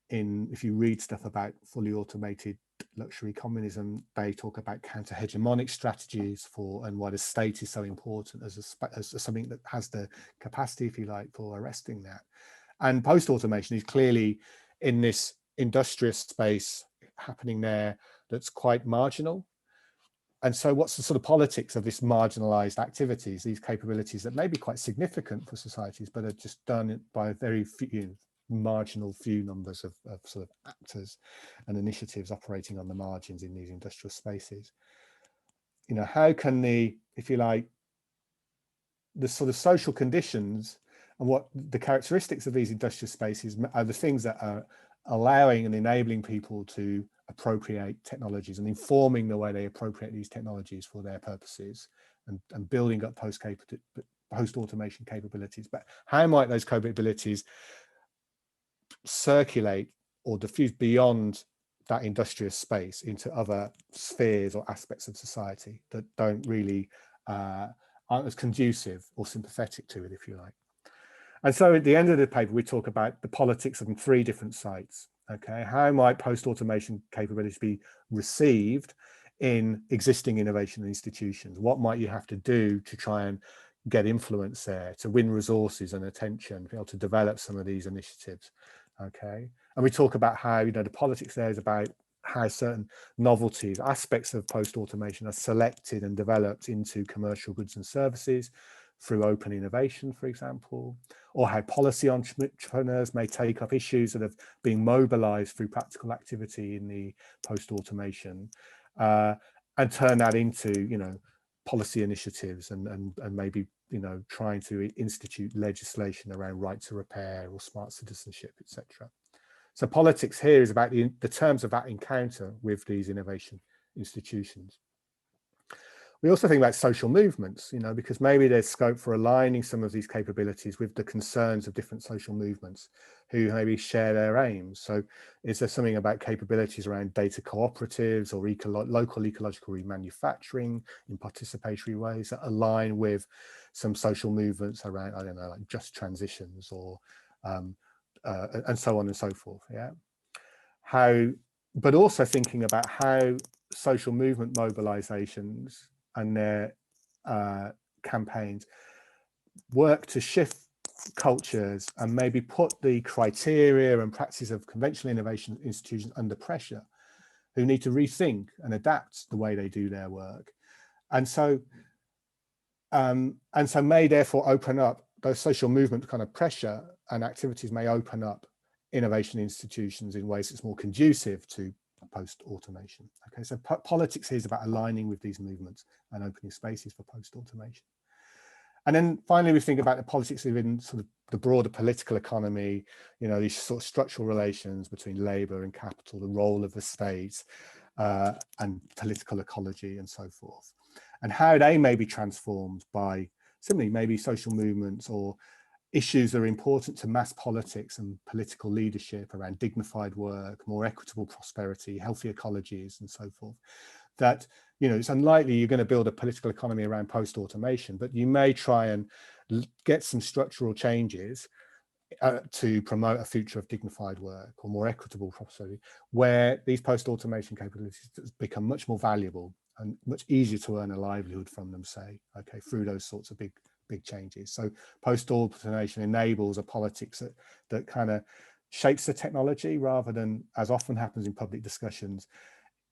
if you read stuff about fully automated luxury communism, they talk about counter-hegemonic strategies and why the state is so important as something that has the capacity, if you like, for arresting that. And post-automation is clearly in this industrious space happening there that's quite marginal. And so what's the sort of politics of this marginalized activities, these capabilities that may be quite significant for societies, but are just done by a very few marginal numbers of sort of actors and initiatives operating on the margins in these industrial spaces. you know, how can the, if you like, the sort of social conditions and what the characteristics of these industrial spaces are the things that are allowing and enabling people to appropriate technologies and informing the way they appropriate these technologies for their purposes, and building up post-automation capabilities. But how might those capabilities circulate or diffuse beyond that industrious space into other spheres or aspects of society that don't really aren't as conducive or sympathetic to it, if you like. And so at the end of the paper, we talk about the politics on 3 different sites. Okay, how might post-automation capabilities be received in existing innovation institutions? What might you have to do to try and get influence there, to win resources and attention, to be able to develop some of these initiatives? Okay, and we talk about how, you know, the politics there is about how certain novelties, aspects of post-automation are selected and developed into commercial goods and services through open innovation, for example, or how policy entrepreneurs may take up issues that have been mobilized through practical activity in the post-automation and turn that into, you know, policy initiatives and maybe, you know, trying to institute legislation around right to repair or smart citizenship, etc. So politics here is about the terms of that encounter with these innovation institutions. We also think about social movements, you know, because maybe there's scope for aligning some of these capabilities with the concerns of different social movements who maybe share their aims. So is there something about capabilities around data cooperatives or local ecological remanufacturing in participatory ways that align with some social movements around, I don't know, like just transitions or and so on and so forth. Yeah. But also thinking about how social movement mobilizations and their campaigns work to shift cultures and maybe put the criteria and practices of conventional innovation institutions under pressure, who need to rethink and adapt the way they do their work. And so may therefore open up those social movement kind of pressure and activities may open up innovation institutions in ways that's more conducive to post-automation. Okay, so politics here is about aligning with these movements and opening spaces for post-automation. And then finally, we think about the politics within sort of the broader political economy, you know, these sort of structural relations between labor and capital, the role of the state and political ecology and so forth, and how they may be transformed by simply maybe social movements or issues that are important to mass politics and political leadership around dignified work, more equitable prosperity, healthy ecologies, and so forth. That, you know, it's unlikely you're going to build a political economy around post-automation, but you may try and get some structural changes to promote a future of dignified work or more equitable prosperity, where these post-automation capabilities become much more valuable and much easier to earn a livelihood from them, say, okay, through those sorts of big changes. So post-automation enables a politics that kind of shapes the technology rather than, as often happens in public discussions,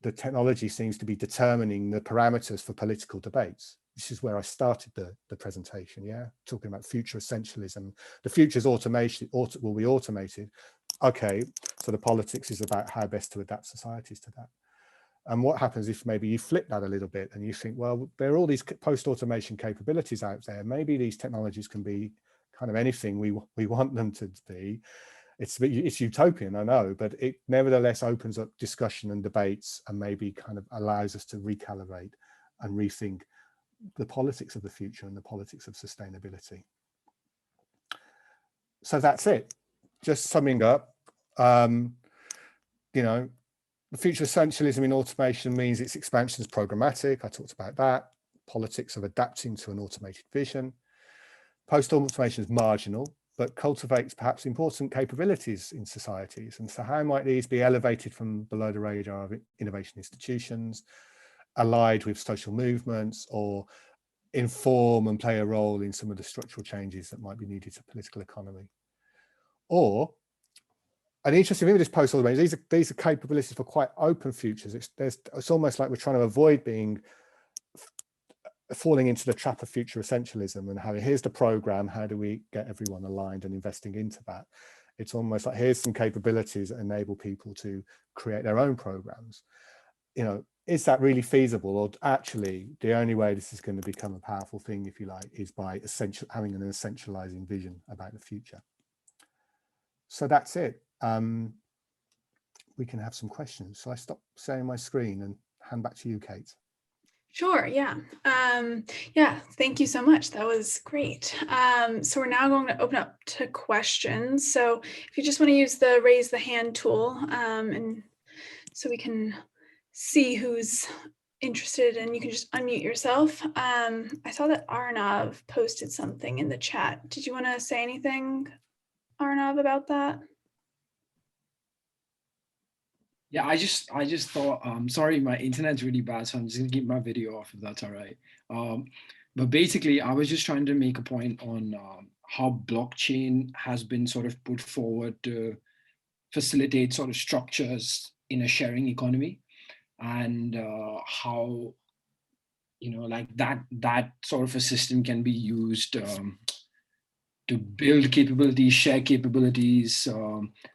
the technology seems to be determining the parameters for political debates. This is where I started the presentation, yeah, talking about future essentialism. The future's automation will be automated. Okay, so the politics is about how best to adapt societies to that. And what happens if maybe you flip that a little bit and you think, well, there are all these post-automation capabilities out there. Maybe these technologies can be kind of anything we want them to be. It's utopian, I know, but it nevertheless opens up discussion and debates and maybe kind of allows us to recalibrate and rethink the politics of the future and the politics of sustainability. So that's it. Just summing up, you know, the future of essentialism in automation means its expansion is programmatic. I talked about that. Politics of adapting to an automated vision. Post-automation is marginal, but cultivates perhaps important capabilities in societies. And so how might these be elevated from below the radar of innovation institutions, allied with social movements, or inform and play a role in some of the structural changes that might be needed to political economy? Or, an interesting thing with this post-automation, these are capabilities for quite open futures. It's almost like we're trying to avoid falling into the trap of future essentialism and here's the program, how do we get everyone aligned and investing into that? It's almost like here's some capabilities that enable people to create their own programs. You know, is that really feasible? Or actually, the only way this is going to become a powerful thing, if you like, is by having an essentializing vision about the future. So that's it. We can have some questions. So I stop sharing my screen and hand back to you, Kate. Sure, yeah. Yeah, thank you so much. That was great. So we're now going to open up to questions. So if you just want to use the raise the hand tool, and so we can see who's interested, and you can just unmute yourself. I saw that Arnav posted something in the chat. Did you want to say anything, Arnav, about that? Yeah, I just thought, sorry, my internet's really bad, so I'm just gonna keep my video off if that's all right. But basically, I was just trying to make a point on how blockchain has been sort of put forward to facilitate sort of structures in a sharing economy, and how, like that sort of a system can be used to build capabilities, share capabilities,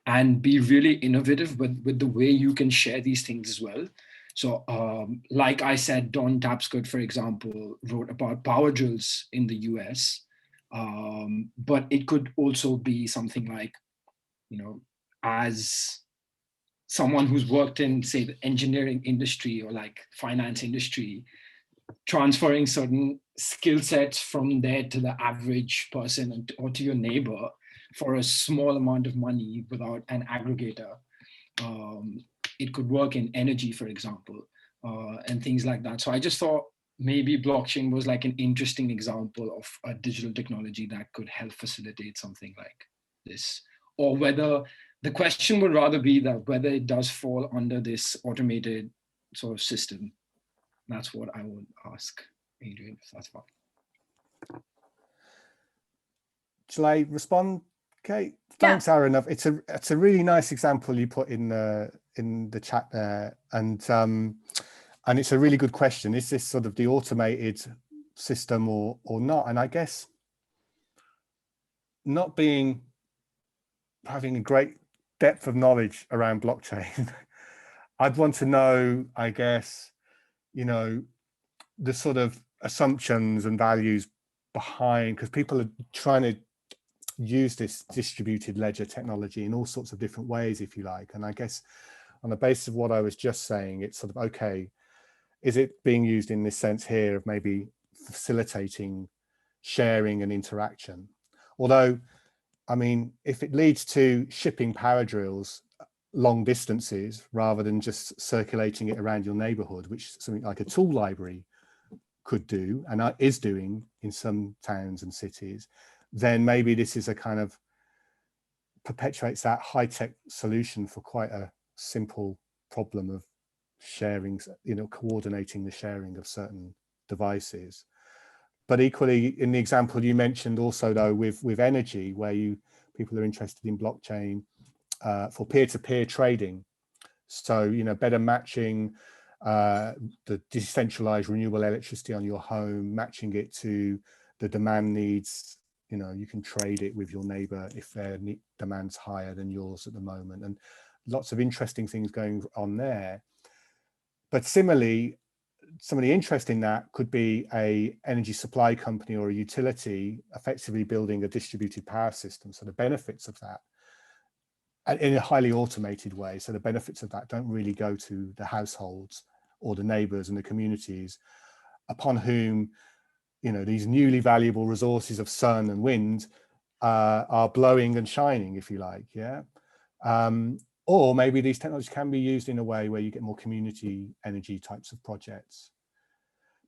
and be really innovative with the way you can share these things as well. So like I said, Don Tapscott, for example, wrote about power drills in the US, but it could also be something like, as someone who's worked in, say, the engineering industry or like finance industry, transferring certain skill sets from there to the average person or to your neighbor for a small amount of money without an aggregator. It could work in energy, for example, and things like that. So I just thought maybe blockchain was like an interesting example of a digital technology that could help facilitate something like this, or whether the question would rather be that whether it does fall under this automated sort of system. That's what I would ask Adrian, if that's fine. Shall I respond, Kate? Thanks, Yeah. Aaron. It's a really nice example you put in the chat there, and it's a really good question. Is this sort of the automated system or not? And I guess not having a great depth of knowledge around blockchain, I'd want to know, I guess, the sort of assumptions and values behind, because people are trying to use this distributed ledger technology in all sorts of different ways, if you like. And I guess on the basis of what I was just saying, it's sort of, okay, is it being used in this sense here of maybe facilitating sharing and interaction? Although, I mean, if it leads to shipping power drills long distances rather than just circulating it around your neighborhood, which something like a tool library could do and is doing in some towns and cities, then maybe this is a kind of perpetuates that high-tech solution for quite a simple problem of sharing, coordinating the sharing of certain devices. But equally, in the example you mentioned also, though, with energy, where people are interested in blockchain for peer-to-peer trading. So, better matching the decentralized renewable electricity on your home, matching it to the demand needs. You can trade it with your neighbor if their demand's higher than yours at the moment, and lots of interesting things going on there. But similarly, some of the interest in that could be a energy supply company or a utility effectively building a distributed power system. So the benefits of that, in a highly automated way, so the benefits of that don't really go to the households or the neighbors and the communities upon whom these newly valuable resources of sun and wind are blowing and shining, if you like. Yeah. Or maybe these technologies can be used in a way where you get more community energy types of projects.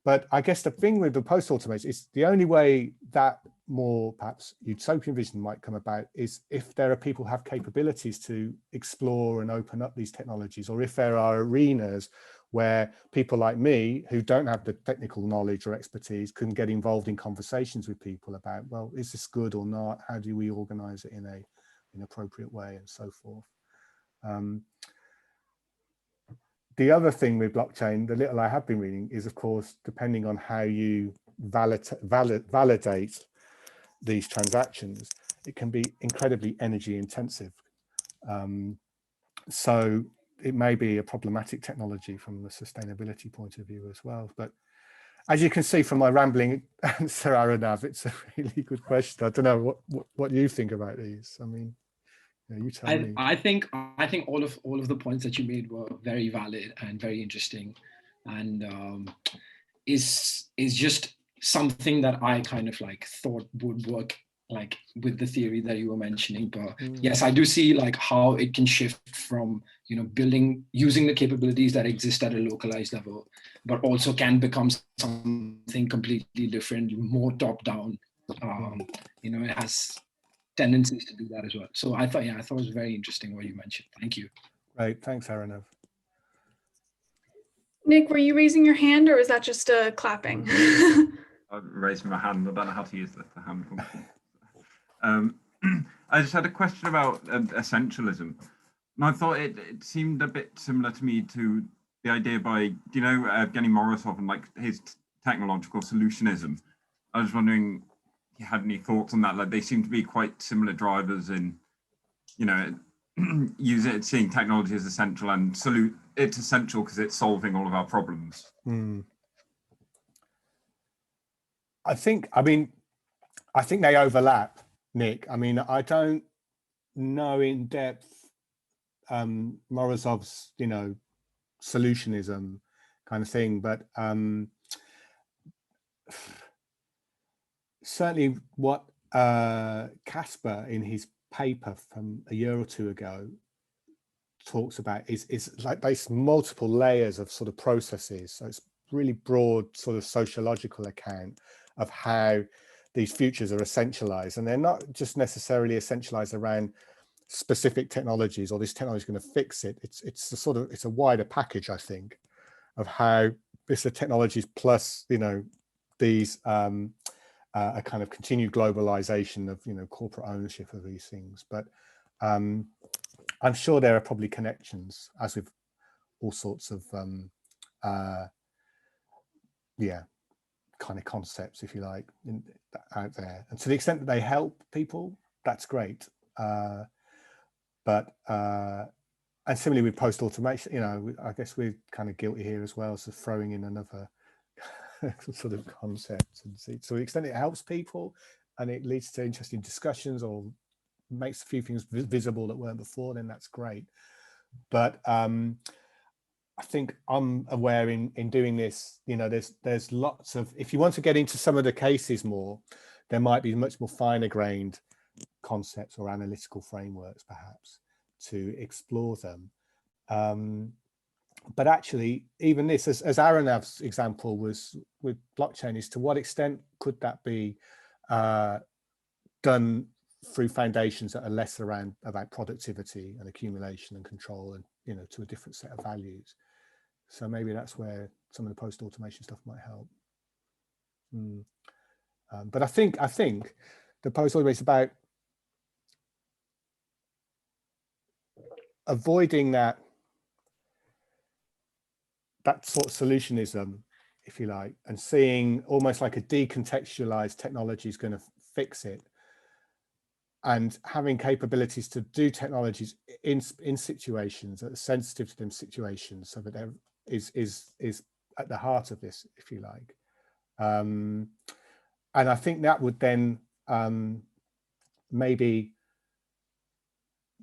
But I guess the thing with the post-automation is the only way that more perhaps utopian vision might come about is if there are people who have capabilities to explore and open up these technologies, or if there are arenas where people like me who don't have the technical knowledge or expertise can get involved in conversations with people about, well, is this good or not? How do we organize it in an appropriate way, and so forth. The other thing with blockchain, the little I have been reading, is of course, depending on how you validate these transactions, it can be incredibly energy intensive. So it may be a problematic technology from a sustainability point of view as well. But as you can see from my rambling answer, Aranav, it's a really good question. I don't know what you think about these. I mean, you tell me. I think all of the points that you made were very valid and very interesting, and is just something that I kind of like thought would work like with the theory that you were mentioning. But yes, I do see like how it can shift from, you know, using the capabilities that exist at a localized level, but also can become something completely different, more top down. You know, it has tendencies to do that as well. So I thought it was very interesting what you mentioned. Thank you. Right, thanks, Aranav. Nick, were you raising your hand or was that just clapping? I'm raising my hand. I don't know how to use the hand function. I just had a question about essentialism. And I thought it seemed a bit similar to me to the idea by, do you know, Evgeny Morozov and like his technological solutionism. I was wondering if you had any thoughts on that. Like they seem to be quite similar drivers in, you know, seeing technology as essential and it's essential because it's solving all of our problems. I think they overlap, Nick. I mean, I don't know in depth Morozov's, you know, solutionism kind of thing, but certainly what Casper in his paper from a year or two ago talks about is like these multiple layers of sort of processes. So it's really broad sort of sociological account of how these futures are essentialized, and they're not just necessarily essentialized around specific technologies or this technology is going to fix it. It's a wider package, I think, of how it's the technologies plus, you know, these a kind of continued globalization of, you know, corporate ownership of these things. But I'm sure there are probably connections, as with all sorts of kind of concepts, if you like, out there. And to the extent that they help people, that's great. But and similarly with post-automation, you know, I guess we're kind of guilty here as well, so throwing in another sort of concept. And see, to the extent it helps people and it leads to interesting discussions or makes a few things visible that weren't before, then that's great. But I think I'm aware in doing this, you know, there's lots of, if you want to get into some of the cases more, there might be much more finer grained concepts or analytical frameworks perhaps to explore them. But actually, even this, as Aranav's example was with blockchain, is to what extent could that be done through foundations that are less about productivity and accumulation and control, and, you know, to a different set of values. So maybe that's where some of the post-automation stuff might help. But I think the post-automation is about avoiding that sort of solutionism, if you like, and seeing almost like a decontextualized technology is going to fix it, and having capabilities to do technologies in situations that are sensitive to them situations, so that there is at the heart of this, if you like. And I think that would then maybe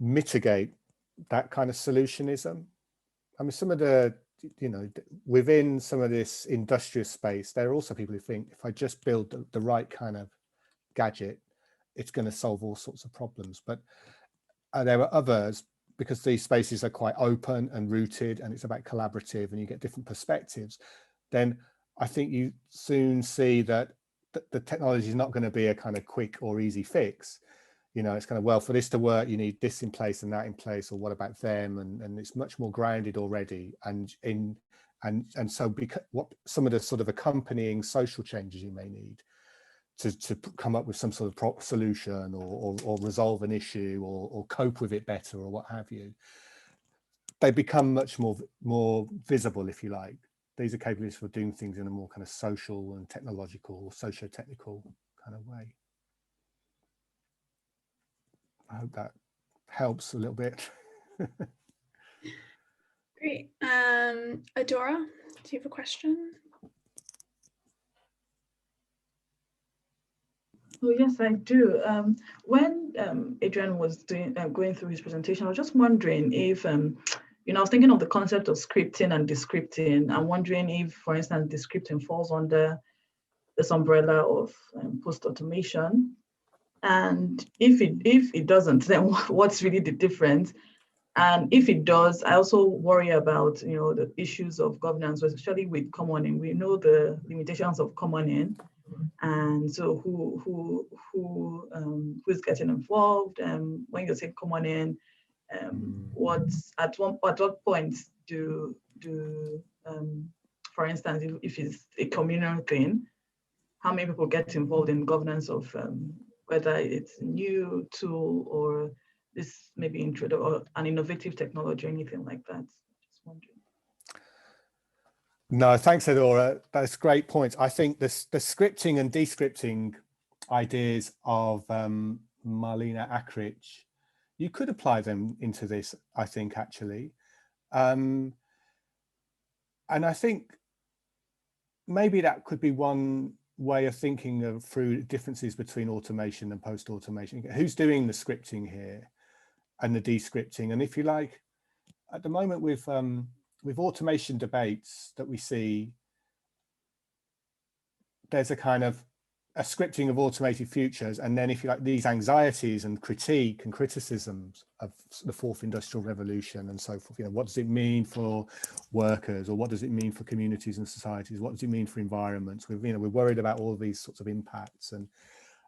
mitigate that kind of solutionism. I mean, some of the, you know, within some of this industrious space, there are also people who think if I just build the right kind of gadget, it's going to solve all sorts of problems. But there are others, because these spaces are quite open and rooted and it's about collaborative and you get different perspectives, then I think you soon see that the technology is not going to be a kind of quick or easy fix. You know, it's kind of, well, for this to work, you need this in place and that in place, or what about them? And it's much more grounded already. And so because what some of the sort of accompanying social changes you may need to come up with some sort of solution or resolve an issue or cope with it better or what have you, they become much more visible, if you like. These are capabilities for doing things in a more kind of social and technological or socio-technical kind of way. I hope that helps a little bit. Great. Adora, do you have a question? Oh, yes, I do. When Adrian was going through his presentation, I was just wondering if, I was thinking of the concept of scripting and descripting. I'm wondering if, for instance, descripting falls under this umbrella of post-automation. And if it doesn't, then what's really the difference? And if it does, I also worry about, the issues of governance, especially with commoning. We know the limitations of commoning. And so who's getting involved? When you say commoning, at what point do for instance, if it's a communal thing, how many people get involved in governance of whether it's a new tool or this maybe or an innovative technology or anything like that? Just wondering. No, thanks, Adora. That's great points. I think the scripting and descripting ideas of Marlena Akrich, you could apply them into this, I think, actually. And I think maybe that could be one way of thinking of through differences between automation and post-automation. Who's doing the scripting here and the descripting? And if you like, at the moment with automation debates that we see, there's a kind of a scripting of automated futures, and then if you like, these anxieties and critique and criticisms of the fourth industrial revolution and so forth. What does it mean for workers, or what does it mean for communities and societies? What does it mean for environments? We're worried about all of these sorts of impacts, and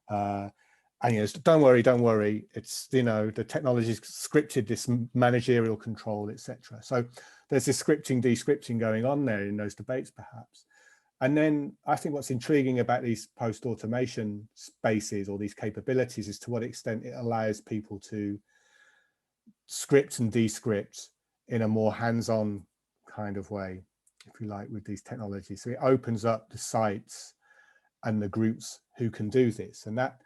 don't worry. It's the technology's scripted this managerial control, etc. So there's this scripting, descripting going on there in those debates, perhaps. And then I think what's intriguing about these post-automation spaces or these capabilities is to what extent it allows people to script and descript in a more hands-on kind of way, if you like, with these technologies. So it opens up the sites and the groups who can do this. And that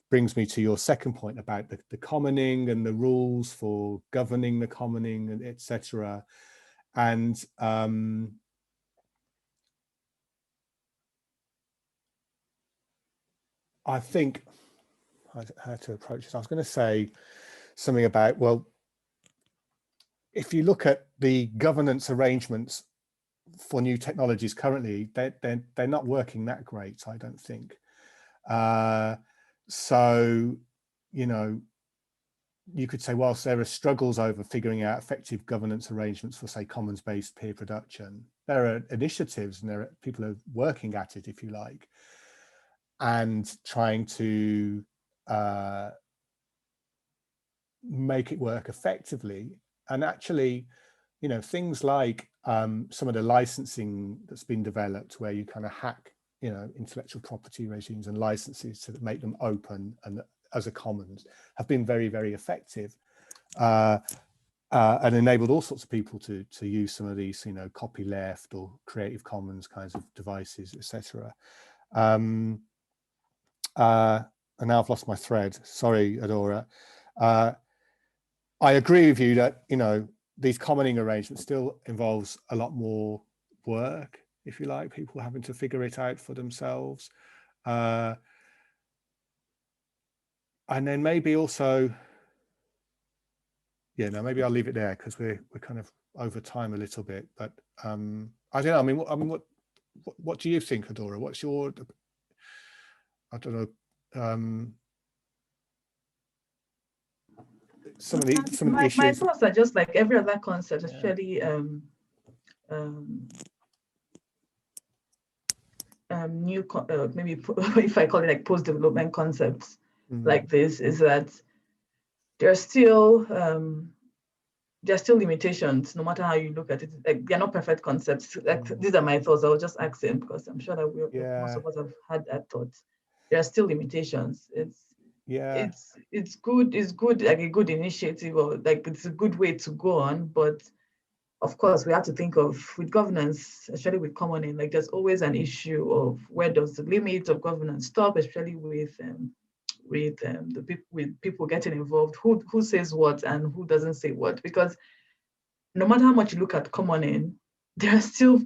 brings me to your second point about the commoning and the rules for governing the commoning, and etc. And I think how to approach this. I was going to say something about, well, if you look at the governance arrangements for new technologies currently, they're not working that great, I don't think. So, you could say, whilst there are struggles over figuring out effective governance arrangements for, say, commons-based peer production, there are initiatives and there are people who are working at it, if you like, and trying to make it work effectively. And actually, things like some of the licensing that's been developed, where you kind of hack, intellectual property regimes and licenses to make them open and as a commons, have been very, very effective, and enabled all sorts of people to use some of these, copyleft or Creative Commons kinds of devices, etc. And now I've lost my thread. Sorry, Adora. I agree with you that, these commoning arrangements still involves a lot more work, if you like, people having to figure it out for themselves. And then maybe also, maybe I'll leave it there because we're kind of over time a little bit. But I don't know. What do you think, Adora? What's your, I don't know. Some of the issues. My thoughts are just like every other concept, especially new, maybe if I call it like post-development concepts like this, is that there's still limitations, no matter how you look at it. Like, they're not perfect concepts. Like, these are my thoughts. I was just asking because I'm sure that most of us have had that thought. There are still limitations. It's good, like a good initiative, or like it's a good way to go on, but of course we have to think of, with governance, especially with commoning, like there's always an issue of where does the limit of governance stop, especially with people getting involved, who says what and who doesn't say what, because no matter how much you look at commoning, there are still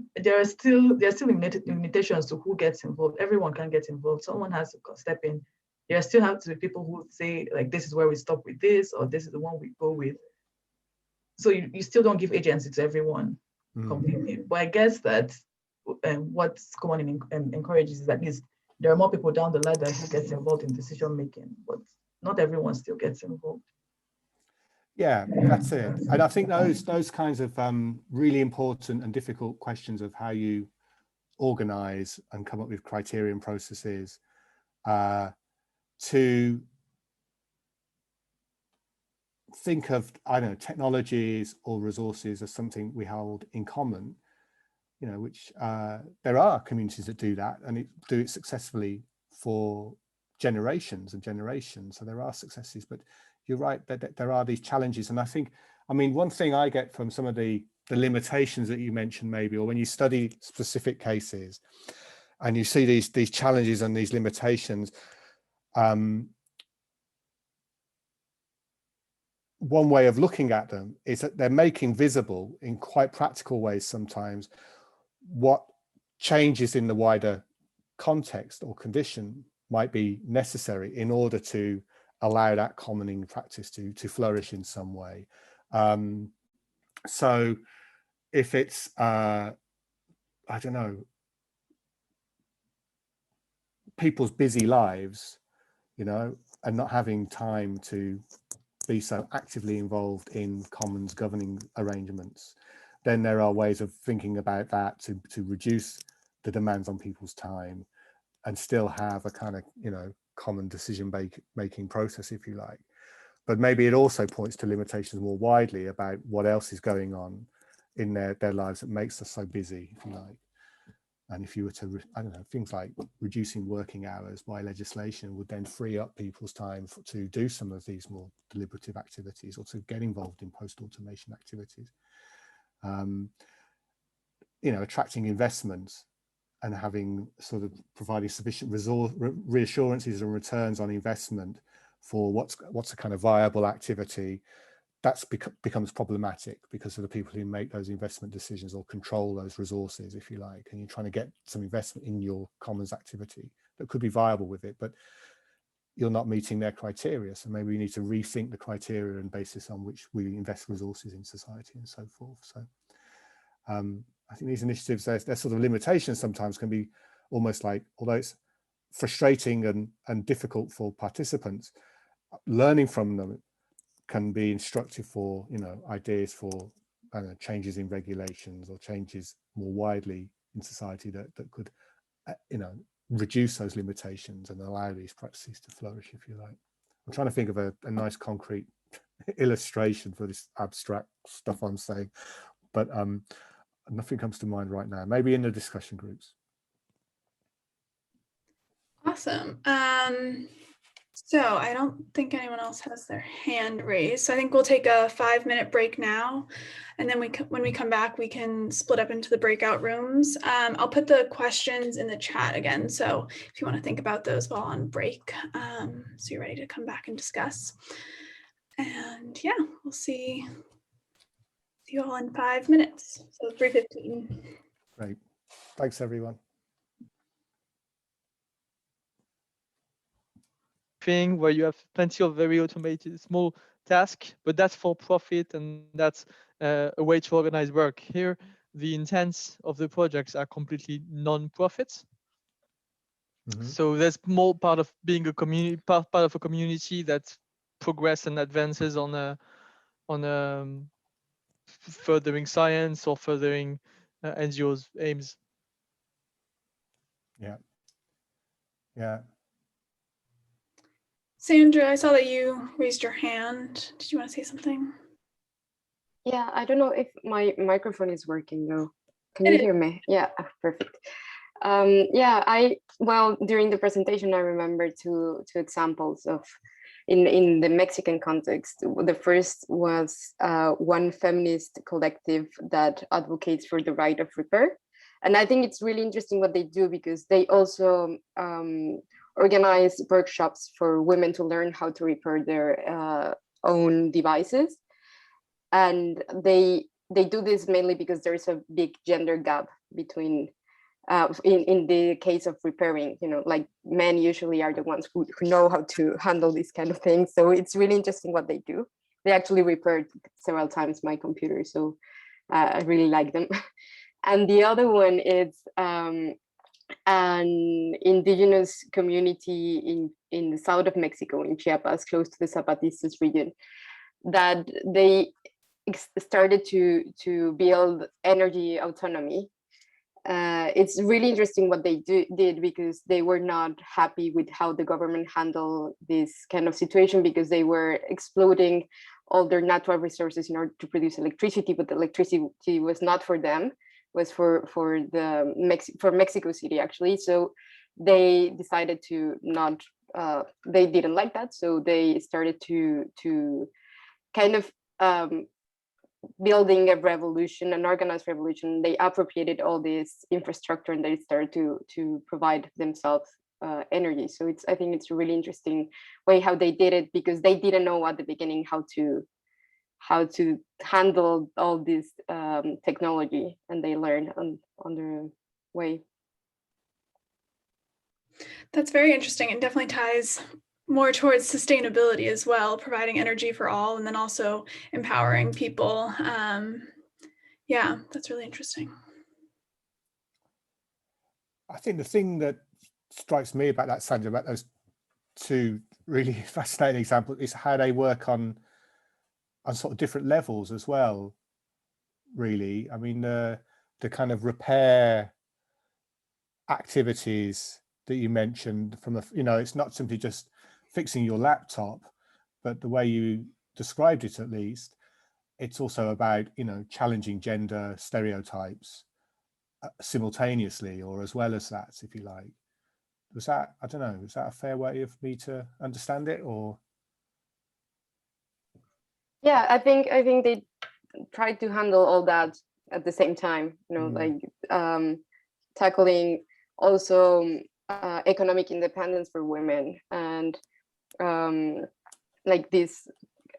limitations to who gets involved. Everyone can get involved. Someone has to step in. There still have to be people who say, like, this is where we stop with this, or this is the one we go with. So you still don't give agency to everyone completely. But I guess that what commoning encourages is at least there are more people down the ladder who gets involved in decision making, but not everyone still gets involved. Yeah, that's it. And I think those kinds of really important and difficult questions of how you organize and come up with criterion processes to think of, I don't know, technologies or resources as something we hold in common, you know, which there are communities that do that and do it successfully for generations and generations. So there are successes, but you're right that there are these challenges. And I think, I mean, one thing I get from some of the limitations that you mentioned, maybe, or when you study specific cases and you see these challenges and these limitations, one way of looking at them is that they're making visible in quite practical ways sometimes what changes in the wider context or condition might be necessary in order to allow that commoning practice to flourish in some way. So if it's, I don't know, people's busy lives, you know, and not having time to be so actively involved in commons governing arrangements, then there are ways of thinking about that to reduce the demands on people's time and still have a kind of, you know, common decision making process, if you like. But maybe it also points to limitations more widely about what else is going on in their lives that makes us so busy, if you like. And if you were to, I don't know, things like reducing working hours by legislation would then free up people's time to do some of these more deliberative activities or to get involved in post-automation activities. You know, attracting investments and having sort of providing sufficient reassurances and returns on investment for what's a kind of viable activity, that's becomes problematic because of the people who make those investment decisions or control those resources, if you like, and you're trying to get some investment in your commons activity that could be viable with it, but you're not meeting their criteria. So maybe we need to rethink the criteria and basis on which we invest resources in society and so forth. So I think these initiatives, their sort of limitations sometimes can be almost like, although it's frustrating and difficult for participants, learning from them can be instructive for, you know, ideas for, I don't know, changes in regulations or changes more widely in society that could, you know, reduce those limitations and allow these practices to flourish, if you like. I'm trying to think of a nice concrete illustration for this abstract stuff I'm saying, but nothing comes to mind right now. Maybe in the discussion groups. Awesome. So I don't think anyone else has their hand raised. So I think we'll take a 5-minute break now. And then when we come back, we can split up into the breakout rooms. I'll put the questions in the chat again. So if you want to think about those while on break, so you're ready to come back and discuss. And yeah, we'll see you all in 5 minutes. So 3:15. Great. Thanks, everyone. Thing where you have plenty of very automated small tasks, but that's for profit and that's a way to organize work. Here, the intents of the projects are completely non-profits. So there's more part of being a community, part of a community that progress and advances on furthering science or furthering NGOs' aims. Yeah. Yeah. Sandra, I saw that you raised your hand. Did you want to say something? Yeah, I don't know if my microphone is working though. Can you hear me? Yeah, perfect. Yeah, well, during the presentation, I remember two examples of in the Mexican context. The first was one feminist collective that advocates for the right of repair. And I think it's really interesting what they do because they also organize workshops for women to learn how to repair their own devices. And they they do this mainly because there's a big gender gap between in the case of repairing, like men usually are the ones who know how to handle these kind of things. So it's really interesting what they do. They actually repaired several times my computer, so I really like them. And the other one is an indigenous community in the south of Mexico, in Chiapas, close to the Zapatistas region, that they started to build energy autonomy. It's really interesting what they did, because they were not happy with how the government handled this kind of situation, because they were exploiting all their natural resources in order to produce electricity, but the electricity was not for them, was for Mexico City actually. So they decided to not, they didn't like that, so they started to kind of building a revolution, an organized revolution. They appropriated all this infrastructure and they started to provide themselves energy. So I think it's a really interesting way how they did it, because they didn't know at the beginning how to handle all this technology, and they learned on their way. That's very interesting, and definitely ties more towards sustainability as well, providing energy for all, and then also empowering people. Yeah, that's really interesting. I think the thing that strikes me about that, Sandra, about those two really fascinating examples, is how they work on sort of different levels as well, really. I mean, the kind of repair activities that you mentioned from it's not simply just fixing your laptop, but the way you described it, at least, it's also about, challenging gender stereotypes simultaneously, or as well as that, if you like. Was that, I don't know, is that a fair way of me to understand it, or? Yeah, I think they tried to handle all that at the same time, like tackling also economic independence for women, and like this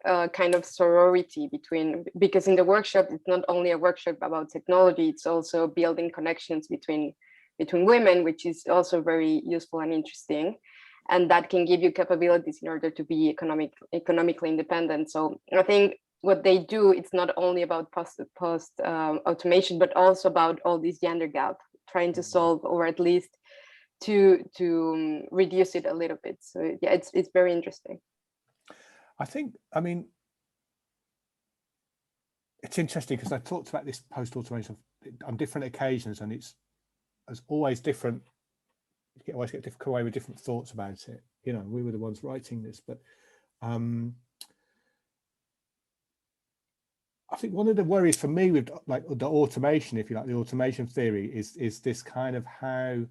kind of sorority between, because in the workshop, it's not only a workshop about technology, it's also building connections between women, which is also very useful and interesting. And that can give you capabilities in order to be economically independent. So I think what they do, it's not only about post automation, but also about all this gender gap, trying to solve, or at least to reduce it a little bit. So yeah, it's very interesting. I mean, it's interesting because I talked about this post-automation on different occasions, and it's always different. You always get different way with different thoughts about it. We were the ones writing this, but I think one of the worries for me with like the automation, if you like, the automation theory, is this kind of how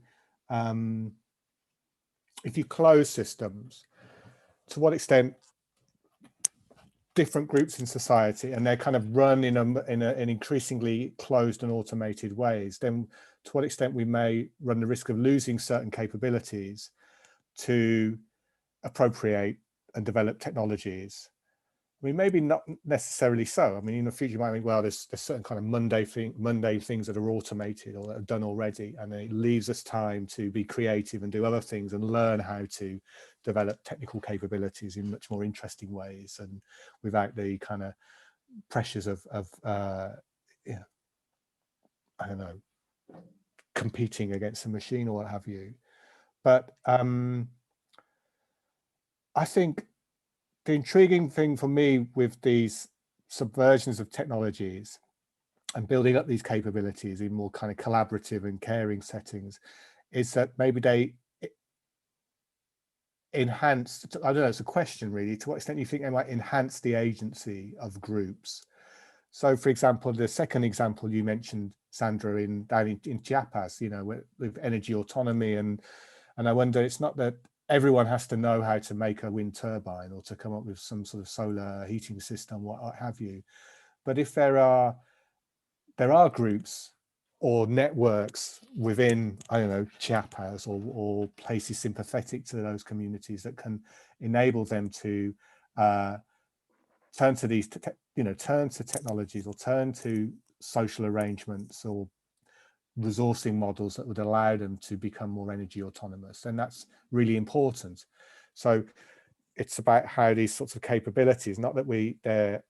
if you close systems, to what extent different groups in society, and they're kind of run in an increasingly closed and automated ways, then to what extent we may run the risk of losing certain capabilities to appropriate and develop technologies. I mean, maybe not necessarily so. I mean, in the future, you might think, well, there's certain kind of mundane things that are automated or that are done already, and it leaves us time to be creative and do other things and learn how to develop technical capabilities in much more interesting ways, and without the kind of pressures of I don't know, competing against a machine or what have you. But I think the intriguing thing for me with these subversions of technologies and building up these capabilities in more kind of collaborative and caring settings is that maybe they enhance, I don't know, it's a question really, to what extent you think they might enhance the agency of groups. So for example, the second example you mentioned, Sandra, down in Chiapas, with energy autonomy, and I wonder, it's not that everyone has to know how to make a wind turbine or to come up with some sort of solar heating system, what have you. But if there are groups or networks within, I don't know, Chiapas or places sympathetic to those communities that can enable them to turn to these, turn to technologies or turn to social arrangements or resourcing models that would allow them to become more energy autonomous. And that's really important. So it's about how these sorts of capabilities, not that they're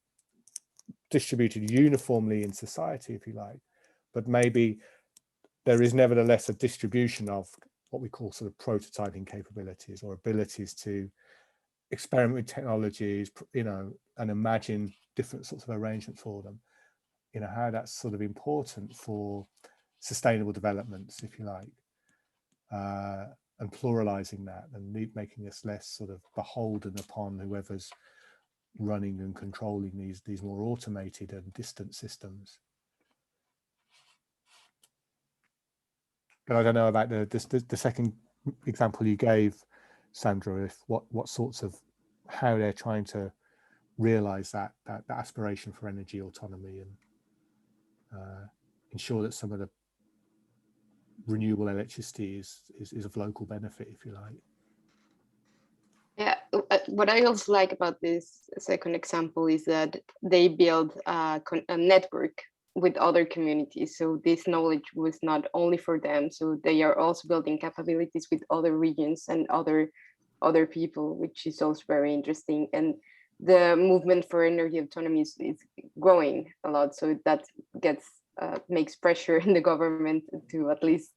distributed uniformly in society, if you like, but maybe there is nevertheless a distribution of what we call sort of prototyping capabilities or abilities to experiment with technologies, and imagine different sorts of arrangements for them, how that's sort of important for sustainable developments, if you like, and pluralizing that and making us less sort of beholden upon whoever's running and controlling these more automated and distant systems. But I don't know about the second example you gave, Sandra, if what sorts of, how they're trying to realize that aspiration for energy autonomy and ensure that some of the renewable electricity is of local benefit, if you like. Yeah, what I also like about this second example is that they build a network with other communities. So this knowledge was not only for them, so they are also building capabilities with other regions and other people, which is also very interesting. And the movement for energy autonomy is growing a lot. So that makes pressure in the government to at least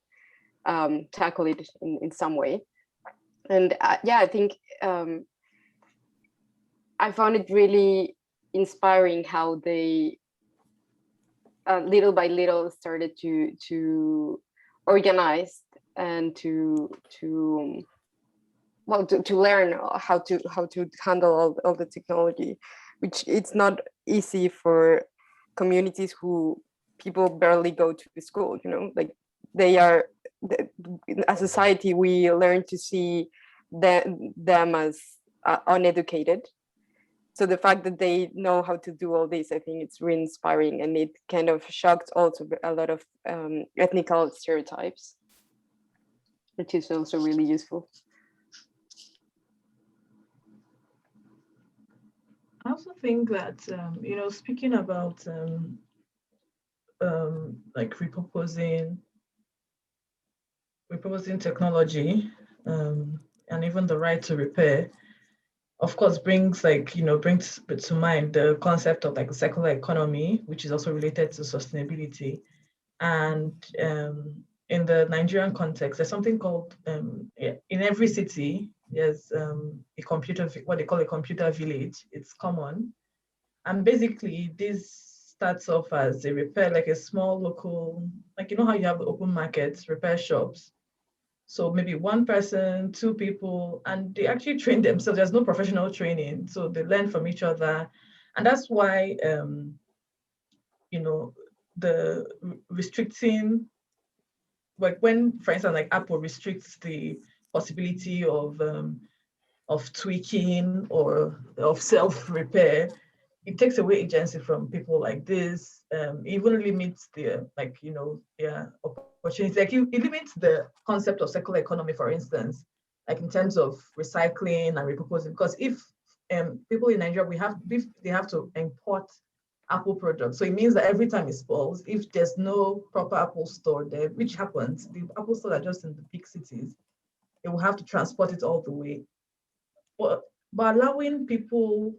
tackle it in some way. And yeah, I think I found it really inspiring how they little by little started to organize and to learn how to handle all the technology, which it's not easy for communities who people barely go to school, like they are, as a society, we learn to see them as uneducated. So the fact that they know how to do all this, I think it's really inspiring, and it kind of shocked also a lot of ethnical stereotypes, which is also really useful. I also think that, speaking about like repurposing technology, and even the right to repair, of course, brings to mind the concept of like a circular economy, which is also related to sustainability. And in the Nigerian context, there's something called, in every city, there's what they call a computer village. It's common. And basically, this starts off as a repair, like a small local, like, how you have open markets, repair shops. So maybe one person, two people, and they actually train themselves. There's no professional training. So they learn from each other. And that's why, the restricting, like when, for instance, like Apple restricts the possibility of tweaking or of self-repair, it takes away agency from people like this. Even limits their, their opportunities. Like it limits the concept of circular economy, for instance, like in terms of recycling and repurposing. Because if people in Nigeria, they have to import Apple products. So it means that every time it spoils, if there's no proper Apple store there, which happens, the Apple stores are just in the big cities, they will have to transport it all the way. But allowing people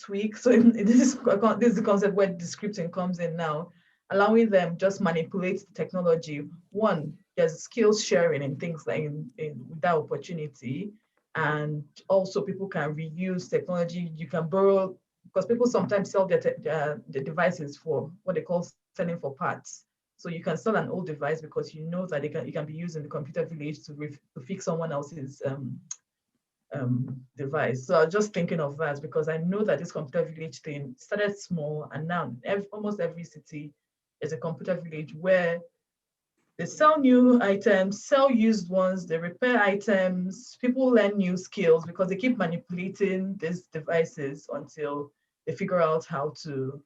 tweak, so this is the concept where the scripting comes in now, allowing them just manipulate the technology. One, there's skills sharing and things like with that opportunity. And also people can reuse technology. You can borrow, because people sometimes sell their devices for what they call selling for parts. So you can sell an old device because you know that it can be used in the computer village to fix someone else's device. So I was just thinking of that because I know that this computer village thing started small, and now almost every city is a computer village where they sell new items, sell used ones, they repair items, people learn new skills because they keep manipulating these devices until they figure out how to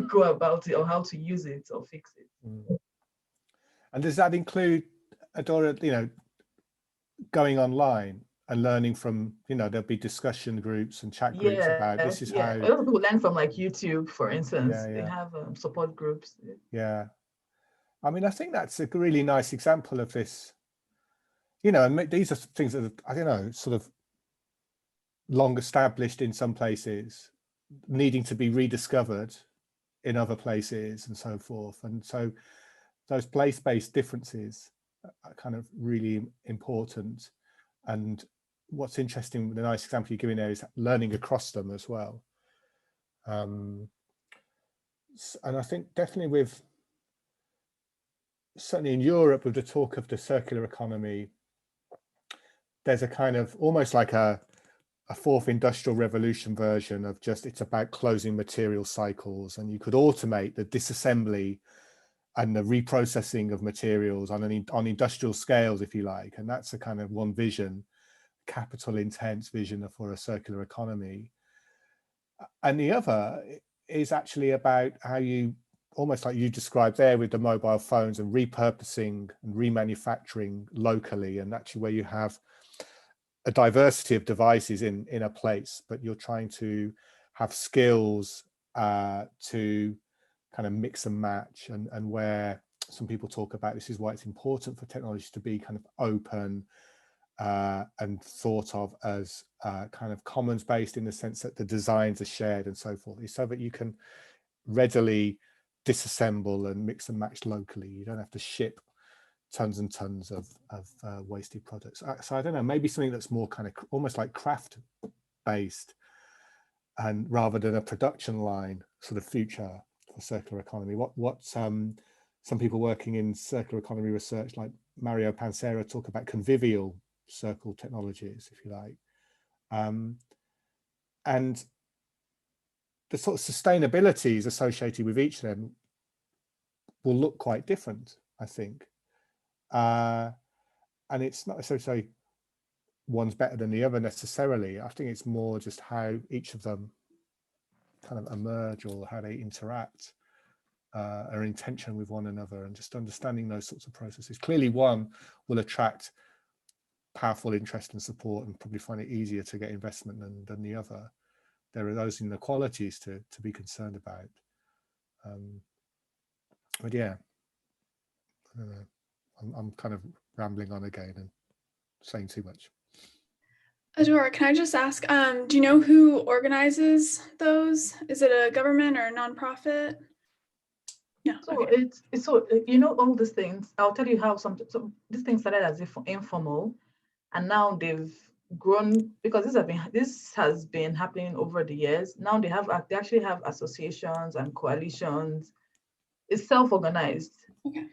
go about it or how to use it or fix it. And does that include, Adora, going online? and learning from, you know, there'll be discussion groups and chat groups about this is how. A lot of people learn from like YouTube, for instance. Yeah, They have support groups. Yeah. I mean, I think that's a really nice example of this, you know, and these are things that are, I don't know, sort of long established in some places, needing to be rediscovered in other places and so forth. And so those place-based differences are kind of really important. And what's interesting, the nice example you're giving there is learning across them as well. And I think definitely with, certainly in Europe, with the talk of the circular economy, there's a kind of almost like a fourth industrial revolution version of just, it's about closing material cycles, and you could automate the disassembly and the reprocessing of materials on industrial scales, if you like. And that's a kind of one vision, capital intense vision for a circular economy. And the other is actually about how you, almost like you described there with the mobile phones, and repurposing and remanufacturing locally, and actually where you have a diversity of devices in a place, but you're trying to have skills to kind of mix and match, and where some people talk about this is why it's important for technology to be kind of open and thought of as kind of commons based, in the sense that the designs are shared and so forth, so that you can readily disassemble and mix and match locally. You don't have to ship tons and tons of wasted products. So I don't know, maybe something that's more kind of almost like craft based, and rather than a production line sort of future for circular economy. What some people working in circular economy research, like Mario Pansera, talk about convivial circle technologies, if you like, and the sort of sustainabilities associated with each of them will look quite different, I think. And it's not necessarily one's better than the other necessarily. I think it's more just how each of them kind of emerge, or how they interact, are in tension with one another, and just understanding those sorts of processes. Clearly one will attract powerful interest and support, and probably find it easier to get investment than the other. There are those inequalities to be concerned about. But yeah, I don't know. I'm kind of rambling on again and saying too much. Adora, can I just ask, do you know who organizes those? Is it a government or a nonprofit? No. So okay. it's so, you know, all these things, I'll tell you how some these things started as informal, and now they've grown, because this has been happening over the years. Now they actually have associations and coalitions. It's self-organized. Okay.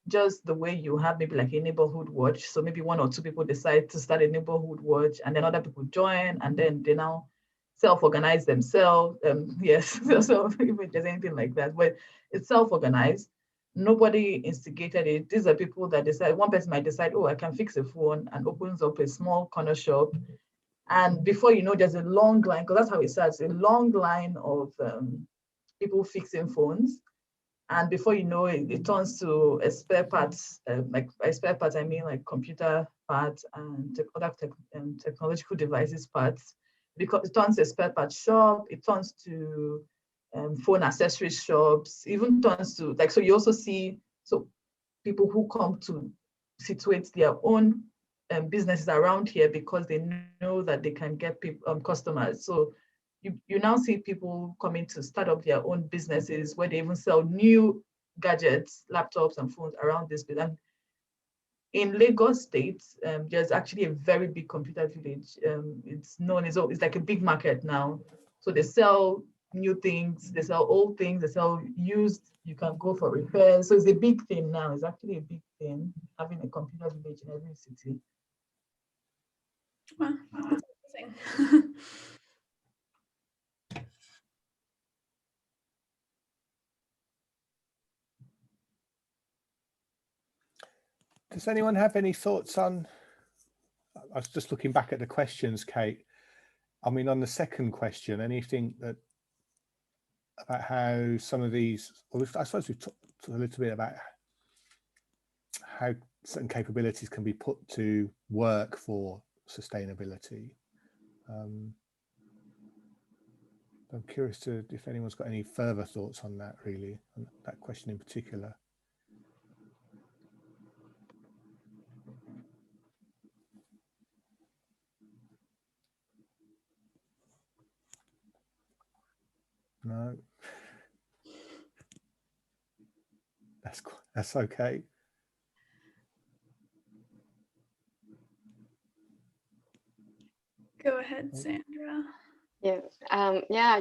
Just the way you have maybe like a neighborhood watch. So maybe one or two people decide to start a neighborhood watch, and then other people join, and then they now self-organize themselves. Yes, so if there's anything like that, but it's self-organized. Nobody instigated it. These are people that decide. One person might decide, oh, I can fix a phone, and opens up a small corner shop. And before you know, there's a long line, because that's how it starts, a long line of people fixing phones. And before you know it, it turns to a spare parts, like by spare parts, I mean like computer parts and other technological devices parts. Because it turns to a spare parts shop, it turns to phone accessories shops, even turns to like, so you also see, so people who come to situate their own businesses around here because they know that they can get people, customers. So you now see people coming to start up their own businesses where they even sell new gadgets, laptops and phones around this place. And in Lagos State, there's actually a very big computer village. It's known as, it's like a big market now. So they sell new things, they sell old things, they sell used, you can go for repairs. So it's a big thing now. It's actually a big thing, having a computer village in every city. Wow, that's amazing. Does anyone have any thoughts on, I was just looking back at the questions, Kate. I mean, on the second question, anything that about how some of these, well, I suppose we've talked a little bit about how certain capabilities can be put to work for sustainability. I'm curious if anyone's got any further thoughts on that, really, on that question in particular. No, that's okay. Go ahead, Sandra. Yeah, yeah.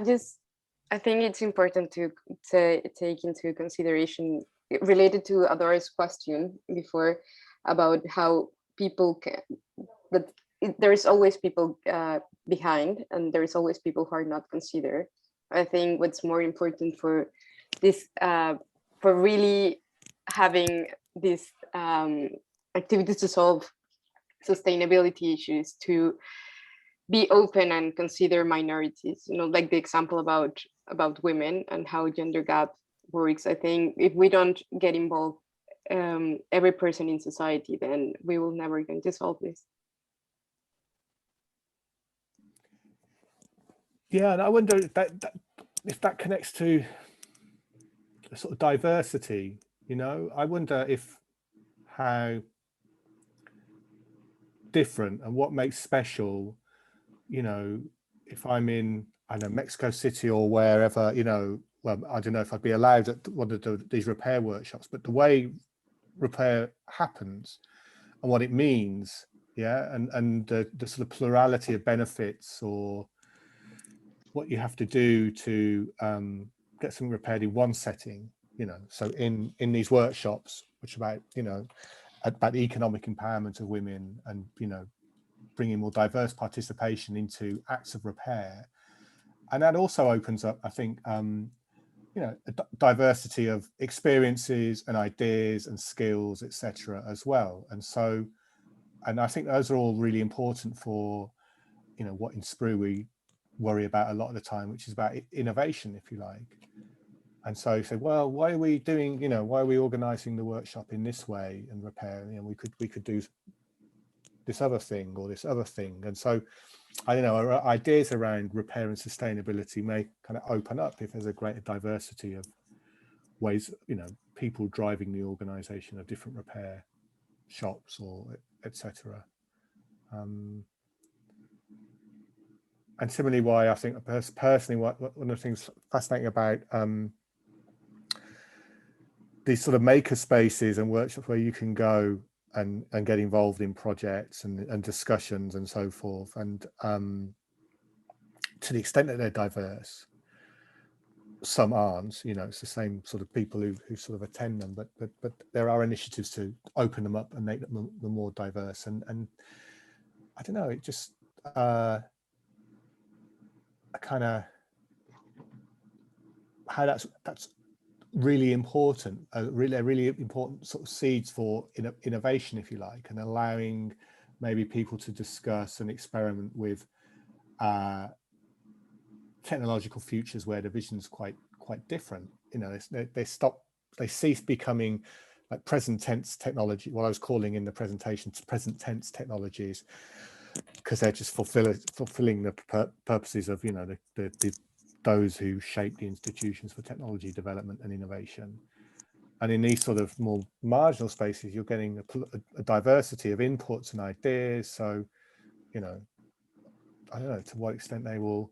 I think it's important to take into consideration, related to Adora's question before, about how people can, that there is always people behind, and there is always people who are not considered. I think what's more important for this, for really having these activities to solve sustainability issues, to be open and consider minorities, like the example about women and how gender gap works. I think if we don't get involved, every person in society, then we will never going to solve this. Yeah, and I wonder if that connects to a sort of diversity. I wonder how different and what makes special, if I'm in, I don't know, Mexico City or wherever, well, I don't know if I'd be allowed at one of these repair workshops, but the way repair happens and what it means, yeah, and the sort of plurality of benefits, or what you have to do to get something repaired in one setting, so in these workshops, which are about the economic empowerment of women, and bringing more diverse participation into acts of repair. And that also opens up, I think, a diversity of experiences and ideas and skills, etc., as well. And I think those are all really important for, what in SPRU we worry about a lot of the time, which is about innovation, if you like. And so you say, well, why are we doing, why are we organizing the workshop in this way and repair? We could do this other thing or this other thing. And so, I don't know, our ideas around repair and sustainability may kind of open up if there's a greater diversity of ways, people driving the organization of different repair shops, or etc. And similarly, why I think personally, one of the things fascinating about these sort of maker spaces and workshops where you can go and get involved in projects and discussions and so forth, and to the extent that they're diverse, some aren't, it's the same sort of people who sort of attend them, but there are initiatives to open them up and make them more diverse, and I don't know, it just a kind of how that's really important, really important sort of seeds for innovation, if you like, and allowing maybe people to discuss and experiment with technological futures where the vision's quite different. They cease becoming like present tense technology, what I was calling in the presentation present tense technologies, because they're just fulfilling the purposes of those who shape the institutions for technology development and innovation. And in these sort of more marginal spaces, you're getting a diversity of inputs and ideas. So, I don't know to what extent they will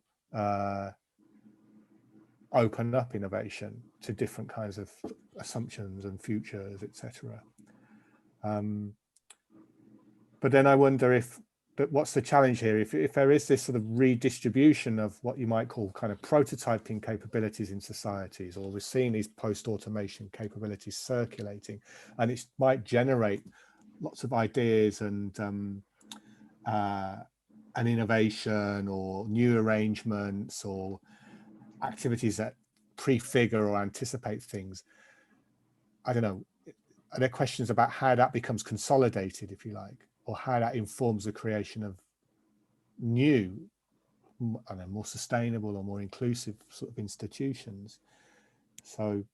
open up innovation to different kinds of assumptions and futures, etc. But then I wonder what's the challenge here? If there is this sort of redistribution of what you might call kind of prototyping capabilities in societies, or we're seeing these post-automation capabilities circulating, and it might generate lots of ideas and innovation, or new arrangements, or activities that prefigure or anticipate things. I don't know, are there questions about how that becomes consolidated, if you like, or how that informs the creation of new, I don't know, more sustainable or more inclusive sort of institutions? So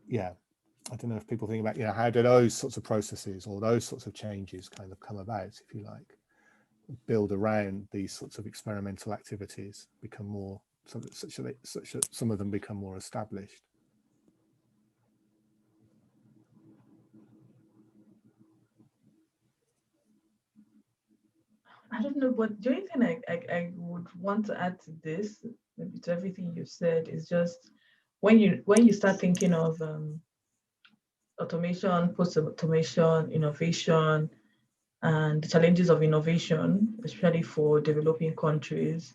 yeah, I don't know if people think about, how do those sorts of processes or those sorts of changes kind of come about, if you like, build around these sorts of experimental activities, become more, such that some of them become more established. I don't know, but the only thing I would want to add to this, maybe to everything you've said, is just when you start thinking of automation, post-automation, innovation, and the challenges of innovation, especially for developing countries,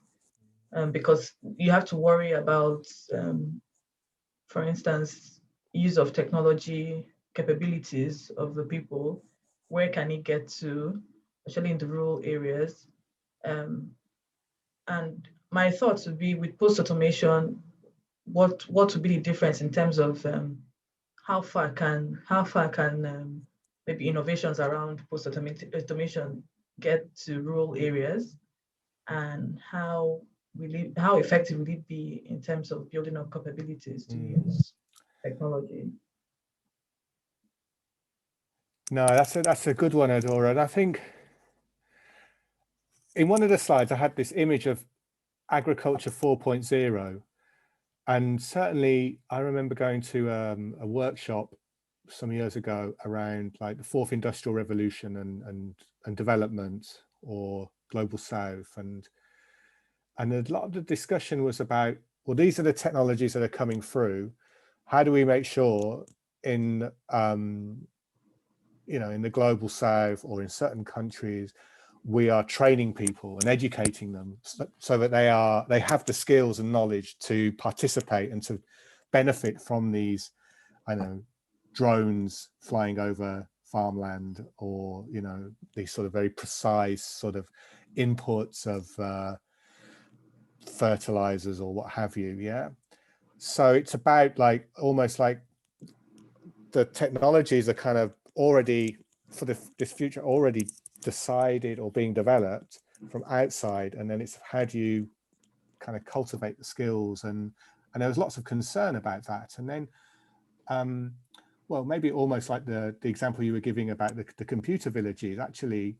because you have to worry about, for instance, use of technology, capabilities of the people, where can it get to, especially in the rural areas. And my thoughts would be with post-automation, what would be the difference in terms of how far can maybe innovations around post-automation get to rural areas, and how effective will it be in terms of building up capabilities to use technology? No, that's a good one, Adora. And I think in one of the slides, I had this image of agriculture 4.0. And certainly I remember going to a workshop some years ago around like the fourth industrial revolution and development, or global south. And a lot of the discussion was about, well, these are the technologies that are coming through. How do we make sure in in the global south or in certain countries, we are training people and educating them so that they have the skills and knowledge to participate and to benefit from these, I know, drones flying over farmland, or these sort of very precise sort of inputs of fertilizers or what have you. Yeah. So it's about like almost like the technologies are kind of already for this future already decided or being developed from outside, and then it's how do you kind of cultivate the skills, and there was lots of concern about that. And then well, maybe almost like the example you were giving about the computer villages, actually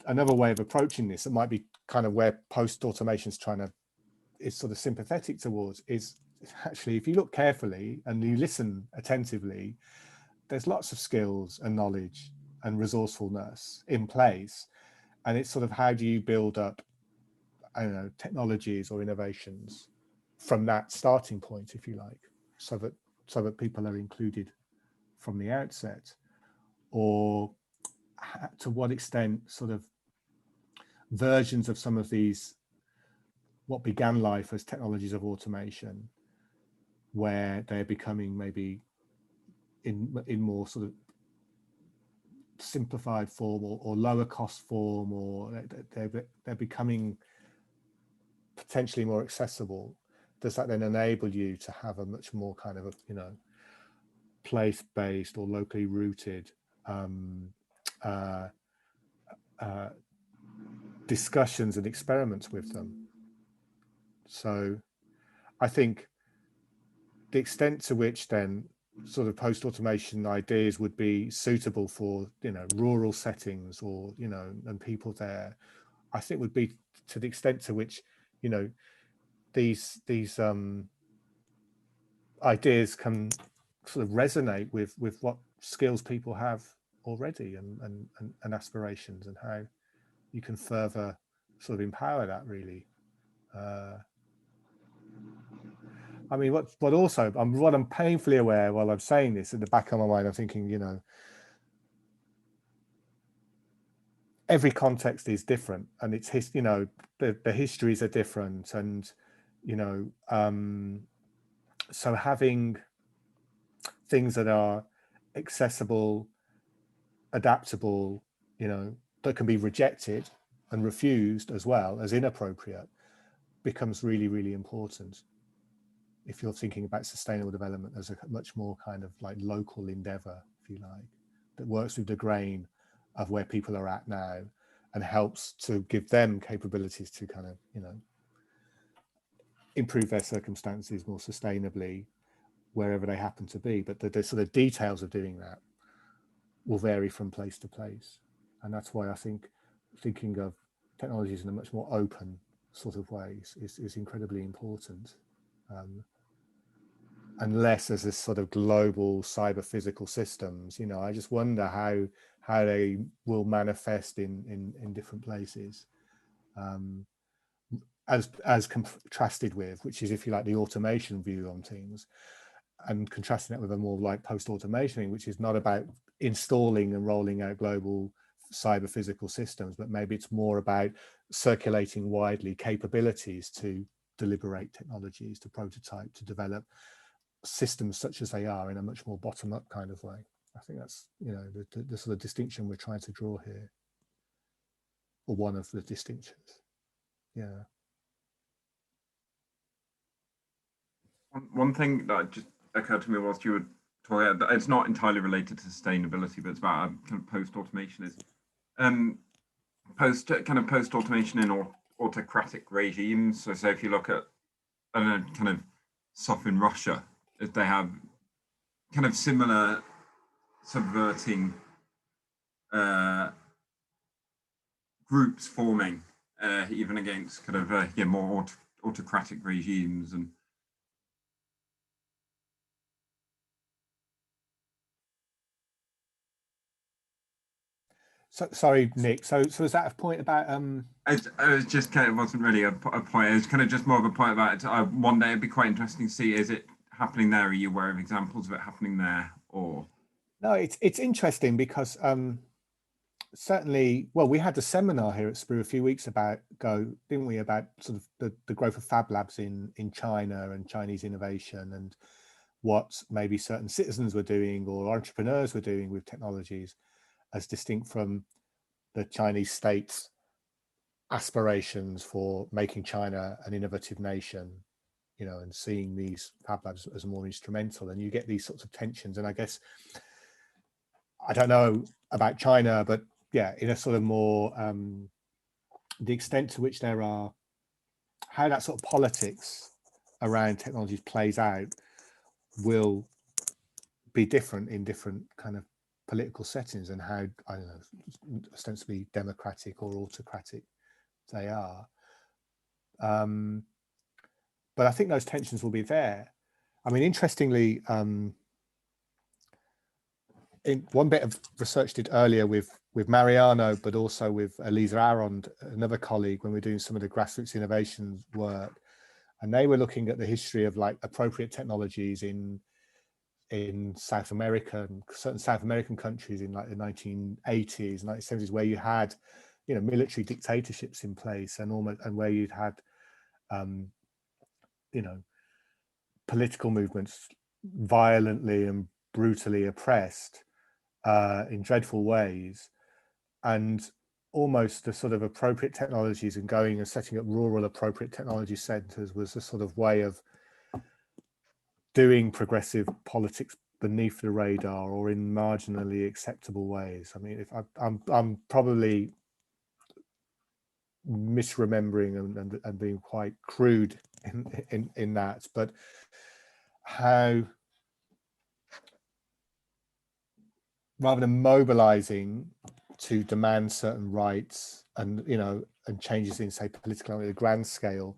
another way of approaching this that might be kind of where post-automation is sort of sympathetic towards, is actually, if you look carefully and you listen attentively, there's lots of skills and knowledge and resourcefulness in place. And it's sort of how do you build up, I don't know, technologies or innovations from that starting point, if you like, so that people are included from the outset, or to what extent sort of versions of some of these, what began life as technologies of automation, where they're becoming maybe in more sort of simplified form or lower cost form, or they're becoming potentially more accessible. Does that then enable you to have a much more kind of place-based or locally rooted discussions and experiments with them? So I think the extent to which then sort of post-automation ideas would be suitable for rural settings, or and people there, I think would be to the extent to which these ideas can sort of resonate with what skills people have already, and aspirations, and how you can further sort of empower that, really. I mean, what also what I'm painfully aware while I'm saying this, in the back of my mind, I'm thinking, every context is different, and it's the histories are different, and so having things that are accessible, adaptable, that can be rejected and refused as well as inappropriate, becomes really, really important if you're thinking about sustainable development as a much more kind of like local endeavor, if you like, that works with the grain of where people are at now, and helps to give them capabilities to kind of improve their circumstances more sustainably, wherever they happen to be, but the sort of details of doing that will vary from place to place. And that's why I think thinking of technologies in a much more open sort of way is incredibly important. Unless there's this sort of global cyber physical systems, you know, I just wonder how they will manifest in different places, as contrasted with, which is, if you like, the automation view on things, and contrasting that with a more like post-automation, which is not about installing and rolling out global cyber physical systems, but maybe it's more about circulating widely capabilities to deliberate technologies, to prototype, to develop systems such as they are in a much more bottom-up kind of way. I think that's, you know, the sort of distinction we're trying to draw here, or one of the distinctions. Yeah. One thing that just occurred to me whilst you were talking, it's not entirely related to sustainability, but it's about kind of post-automation, is post-automation in autocratic regimes. So if you look at, I don't know, kind of stuff in Russia, if they have kind of similar subverting groups forming, even against kind of more autocratic regimes. And so, sorry, Nick. So is that a point about? It was just kind of, wasn't really a point. It was kind of just more of a point about it. One day it'd be quite interesting to see, is it happening there? Are you aware of examples of it happening there? Or no, it's interesting because certainly, well, we had a seminar here at SPRU a few weeks ago, didn't we, about sort of the growth of fab labs in China and Chinese innovation, and what maybe certain citizens were doing or entrepreneurs were doing with technologies, as distinct from the Chinese state's aspirations for making China an innovative nation, you know, and seeing these fab labs as more instrumental. And you get these sorts of tensions. And I guess, I don't know about China, but yeah, in a sort of more, the extent to which there are, how that sort of politics around technologies plays out will be different in different kind of political settings, and how, I don't know, ostensibly democratic or autocratic they are. But I think those tensions will be there. I mean, interestingly, in one bit of research did earlier with Mariano, but also with Elisa Arond, another colleague, when we were doing some of the grassroots innovations work, and they were looking at the history of like appropriate technologies in South America, and certain South American countries in like the 1980s, 1970s, where you had, you know, military dictatorships in place, and where you'd had, you know, political movements violently and brutally oppressed in dreadful ways, and almost the sort of appropriate technologies and going and setting up rural appropriate technology centers was a sort of way of doing progressive politics beneath the radar or in marginally acceptable ways. I mean, if I'm probably misremembering and being quite crude in that, but how, rather than mobilizing to demand certain rights and, you know, and changes in, say, political on a grand scale,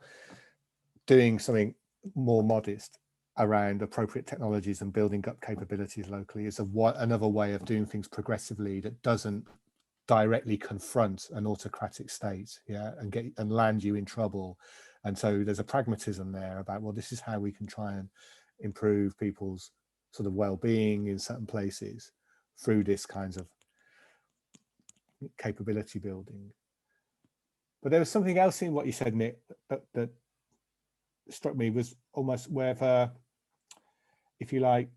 doing something more modest around appropriate technologies and building up capabilities locally is another way of doing things progressively that doesn't directly confront an autocratic state, yeah, and land you in trouble. And so there's a pragmatism there about, well, this is how we can try and improve people's sort of well-being in certain places through this kinds of capability building. But there was something else in what you said, Nick, that struck me, was almost whether, if you like,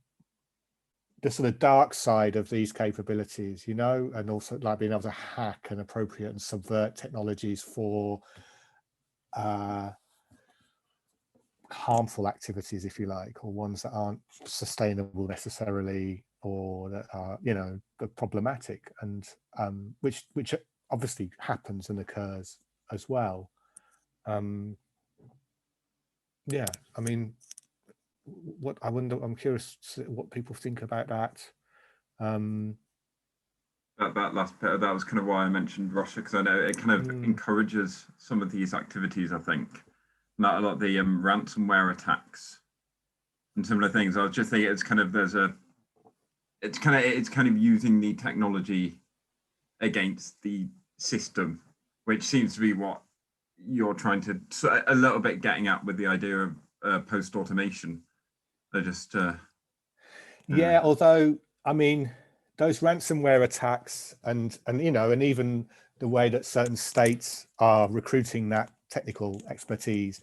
the sort of dark side of these capabilities, you know, and also like being able to hack and appropriate and subvert technologies for harmful activities, if you like, or ones that aren't sustainable necessarily, or that are, you know, problematic, and which obviously happens and occurs as well. Yeah, I mean, what I wonder, I'm curious what people think about that. That last bit, that was kind of why I mentioned Russia, because I know it kind of encourages some of these activities, I think. Not a lot of the ransomware attacks and similar things. I was just thinking it's kind of it's kind of using the technology against the system, which seems to be what you're trying to a little bit getting at with the idea of post-automation. They're just yeah, although I mean those ransomware attacks and you know, and even the way that certain states are recruiting that technical expertise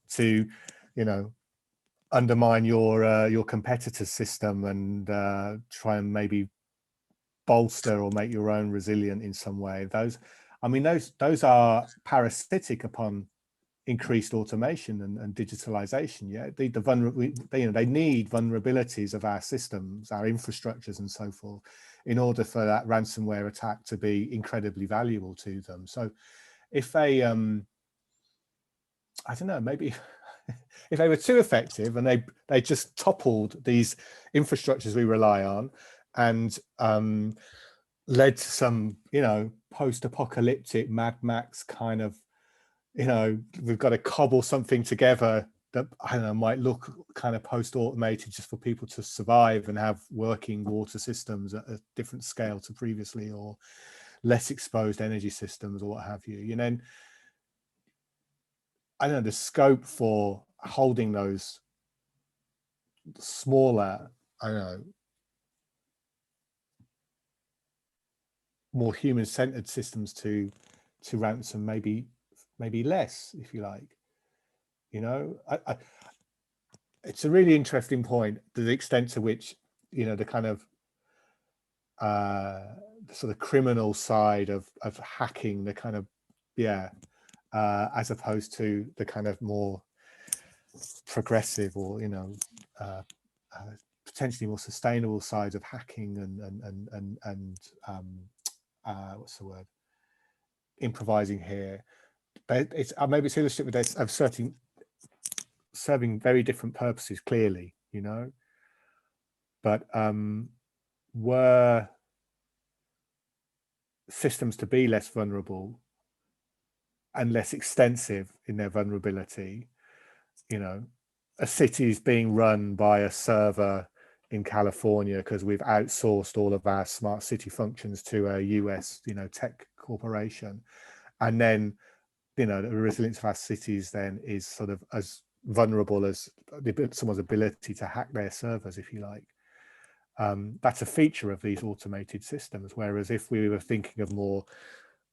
to, you know, undermine your competitor's system and try and maybe bolster or make your own resilient in some way. Those, I mean, those are parasitic upon increased automation and digitalization. Yeah, they need vulnerabilities of our systems, our infrastructures, and so forth, in order for that ransomware attack to be incredibly valuable to them. So, if they, I don't know, maybe if they were too effective and they just toppled these infrastructures we rely on, and led to some, you know, post-apocalyptic Mad Max kind of, you know, we've got to cobble something together that, I don't know, might look kind of post-automated just for people to survive and have working water systems at a different scale to previously, or less exposed energy systems, or what have you. You know, I don't know, the scope for holding those smaller, I don't know, more human-centered systems to ransom, maybe less, if you like. You know, it's a really interesting point, the extent to which, you know, the kind of the sort of criminal side of hacking, the kind of, yeah, as opposed to the kind of more progressive, or, you know, potentially more sustainable side of hacking and what's the word, improvising here. But it's maybe it's illustrative with this of serving very different purposes, clearly, you know. But were systems to be less vulnerable and less extensive in their vulnerability, you know, a city is being run by a server in California because we've outsourced all of our smart city functions to a US, you know, tech corporation, and then, you know, the resilience of our cities then is sort of as vulnerable as someone's ability to hack their servers, if you like. That's a feature of these automated systems. Whereas if we were thinking of more,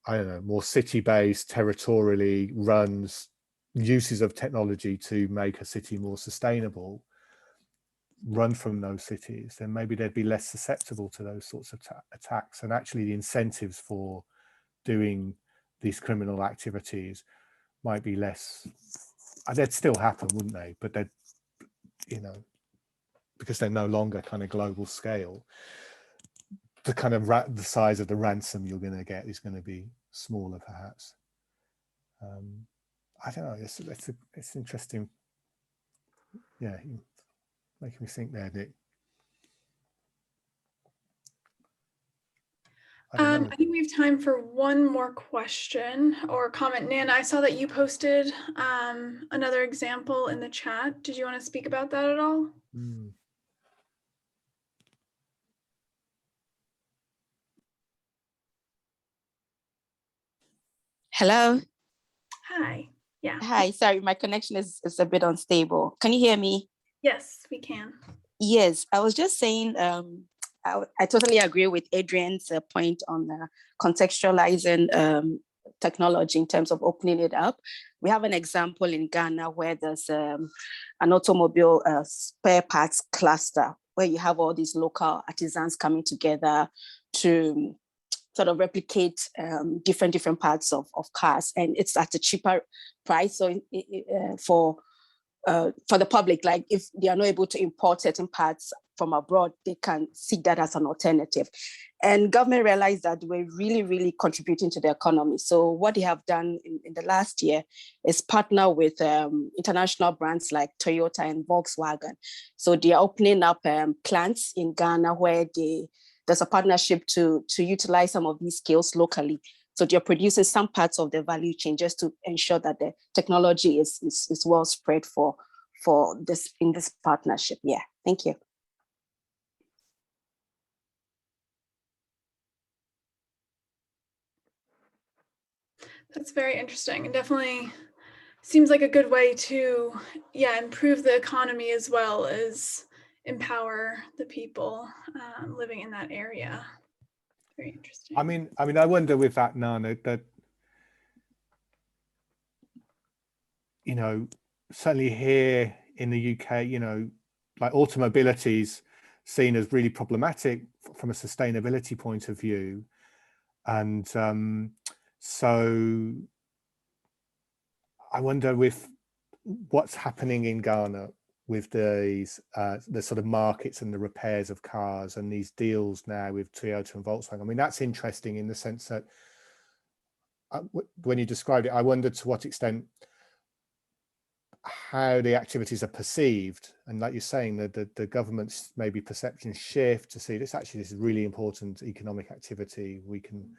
I don't know, more city-based, territorially runs uses of technology to make a city more sustainable, run from those cities, then maybe they'd be less susceptible to those sorts of attacks. And actually the incentives for doing these criminal activities might be less. They'd still happen, wouldn't they? But they'd, you know, because they're no longer kind of global scale, the kind of the size of the ransom you're going to get is going to be smaller, perhaps. I don't know. It's interesting. Yeah, making me think there, Nick. I think we have time for one more question or comment. Nan, I saw that you posted another example in the chat. Did you want to speak about that at all? Hello. Hi. Yeah. Hi. Sorry, my connection is a bit unstable. Can you hear me? Yes, we can. Yes, I was just saying, I totally agree with Adrian's point on contextualizing technology in terms of opening it up. We have an example in Ghana where there's an automobile spare parts cluster where you have all these local artisans coming together to sort of replicate different parts of cars, and it's at a cheaper price. So for for the public, like if they are not able to import certain parts from abroad, they can seek that as an alternative. And government realized that we're really, really contributing to the economy. So what they have done in the last year is partner with international brands like Toyota and Volkswagen. So they are opening up plants in Ghana where there's a partnership to utilize some of these skills locally. So they're producing some parts of the value chain just to ensure that the technology is well spread for this in this partnership. Yeah, thank you. That's very interesting, and definitely seems like a good way to, improve the economy as well as empower the people living in that area. Very interesting. I mean, I wonder with that, Nana, that, you know, certainly here in the UK, you know, like automobility is seen as really problematic from a sustainability point of view. And so I wonder with what's happening in Ghana with these the sort of markets and the repairs of cars and these deals now with Toyota and Volkswagen. I mean, that's interesting in the sense that when you described it, I wondered to what extent how the activities are perceived, and like you're saying, the government's maybe perception shift to see this is really important economic activity. We can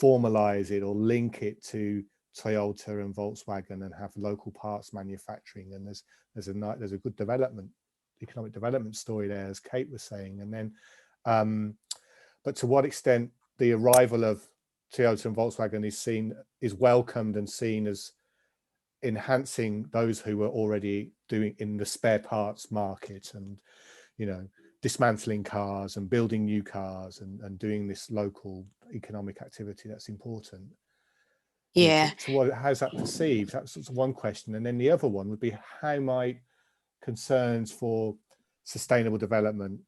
formalize it or link it to Toyota and Volkswagen and have local parts manufacturing, and there's a good economic development story there, as Kate was saying. And then but to what extent the arrival of Toyota and Volkswagen is welcomed and seen as enhancing those who were already doing in the spare parts market, and, you know, dismantling cars and building new cars and doing this local economic activity that's important. Yeah. How's that perceived? That's one question. And then the other one would be, how might concerns for sustainable development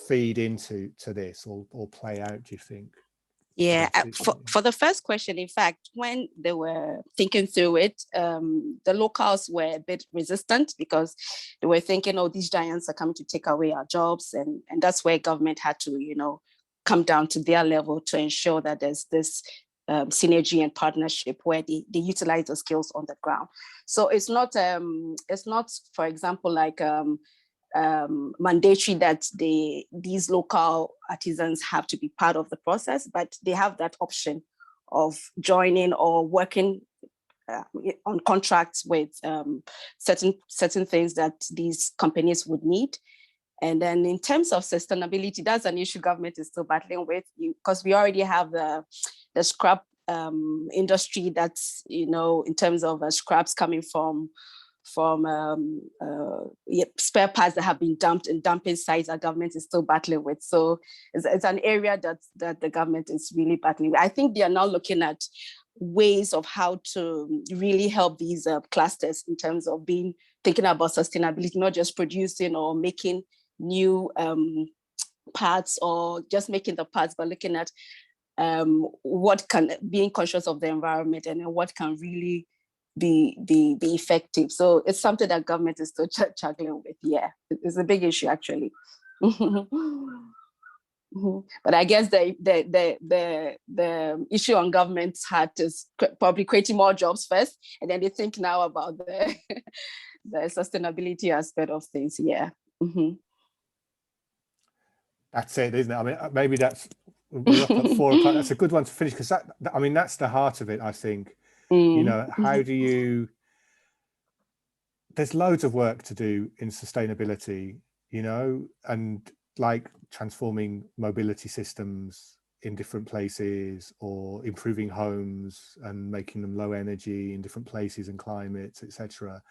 feed into this or play out, do you think? Yeah, for the first question, in fact, when they were thinking through it, the locals were a bit resistant because they were thinking, oh, these giants are coming to take away our jobs. And that's where government had to, you know, come down to their level to ensure that there's this synergy and partnership where they utilize the skills on the ground. So it's not, for example, like mandatory that these local artisans have to be part of the process, but they have that option of joining or working on contracts with certain things that these companies would need. And then in terms of sustainability, that's an issue government is still battling with, because we already have the scrap industry that's, you know, in terms of scraps coming from spare parts that have been dumped in dumping sites our government is still battling with. So it's an area that the government is really battling with. I think they are now looking at ways of how to really help these clusters in terms of thinking about sustainability, not just producing or making new parts or just making the parts, but looking at what can, being conscious of the environment and what can really be effective. So it's something that government is still juggling with. Yeah, it's a big issue actually. But I guess the issue on government's hat is probably creating more jobs first, and then they think now about the sustainability aspect of things. Yeah. That's it, isn't it? I mean, maybe that's, we're up at 4 o'clock. That's a good one to finish, because I mean, that's the heart of it, I think. You know, how do you, there's loads of work to do in sustainability, you know, and like transforming mobility systems in different places, or improving homes and making them low energy in different places and climates, etc.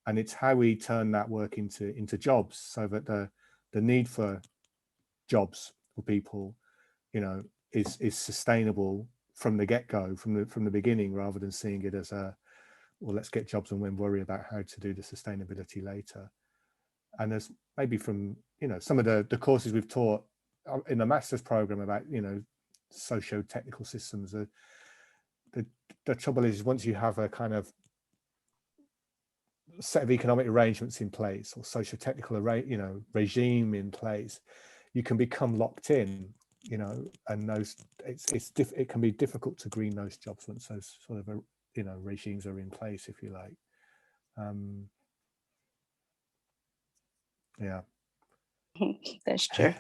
And it's how we turn that work into jobs, so that the need for jobs for people, you know, is sustainable from the get-go, from the beginning, rather than seeing it as a, well, let's get jobs and then worry about how to do the sustainability later. And there's maybe from, you know, some of the courses we've taught in the master's program about, you know, socio-technical systems, the trouble is, once you have a kind of set of economic arrangements in place or socio-technical regime in place, you can become locked in, and it can be difficult to green those jobs once those sort of regimes are in place, if you like. Yeah, that's true.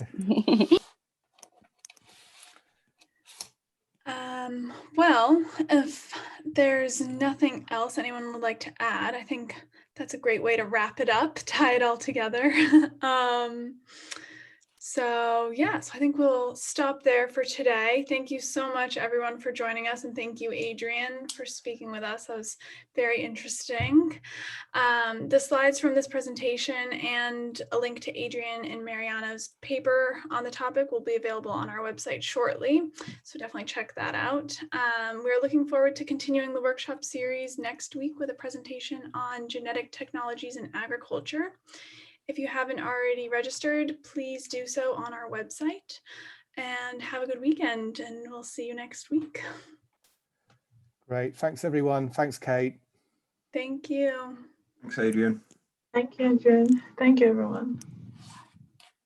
Well, if there's nothing else anyone would like to add, I think that's a great way to wrap it up, tie it all together. So I think we'll stop there for today. Thank you so much, everyone, for joining us. And thank you, Adrian, for speaking with us. That was very interesting. The slides from this presentation and a link to Adrian and Mariana's paper on the topic will be available on our website shortly. So definitely check that out. We're looking forward to continuing the workshop series next week with a presentation on genetic technologies in agriculture. If you haven't already registered, please do so on our website, and have a good weekend, and we'll see you next week. Great. Thanks, everyone. Thanks, Kate. Thank you. Thanks, Adrian. Thank you, Adrian. Thank you, everyone.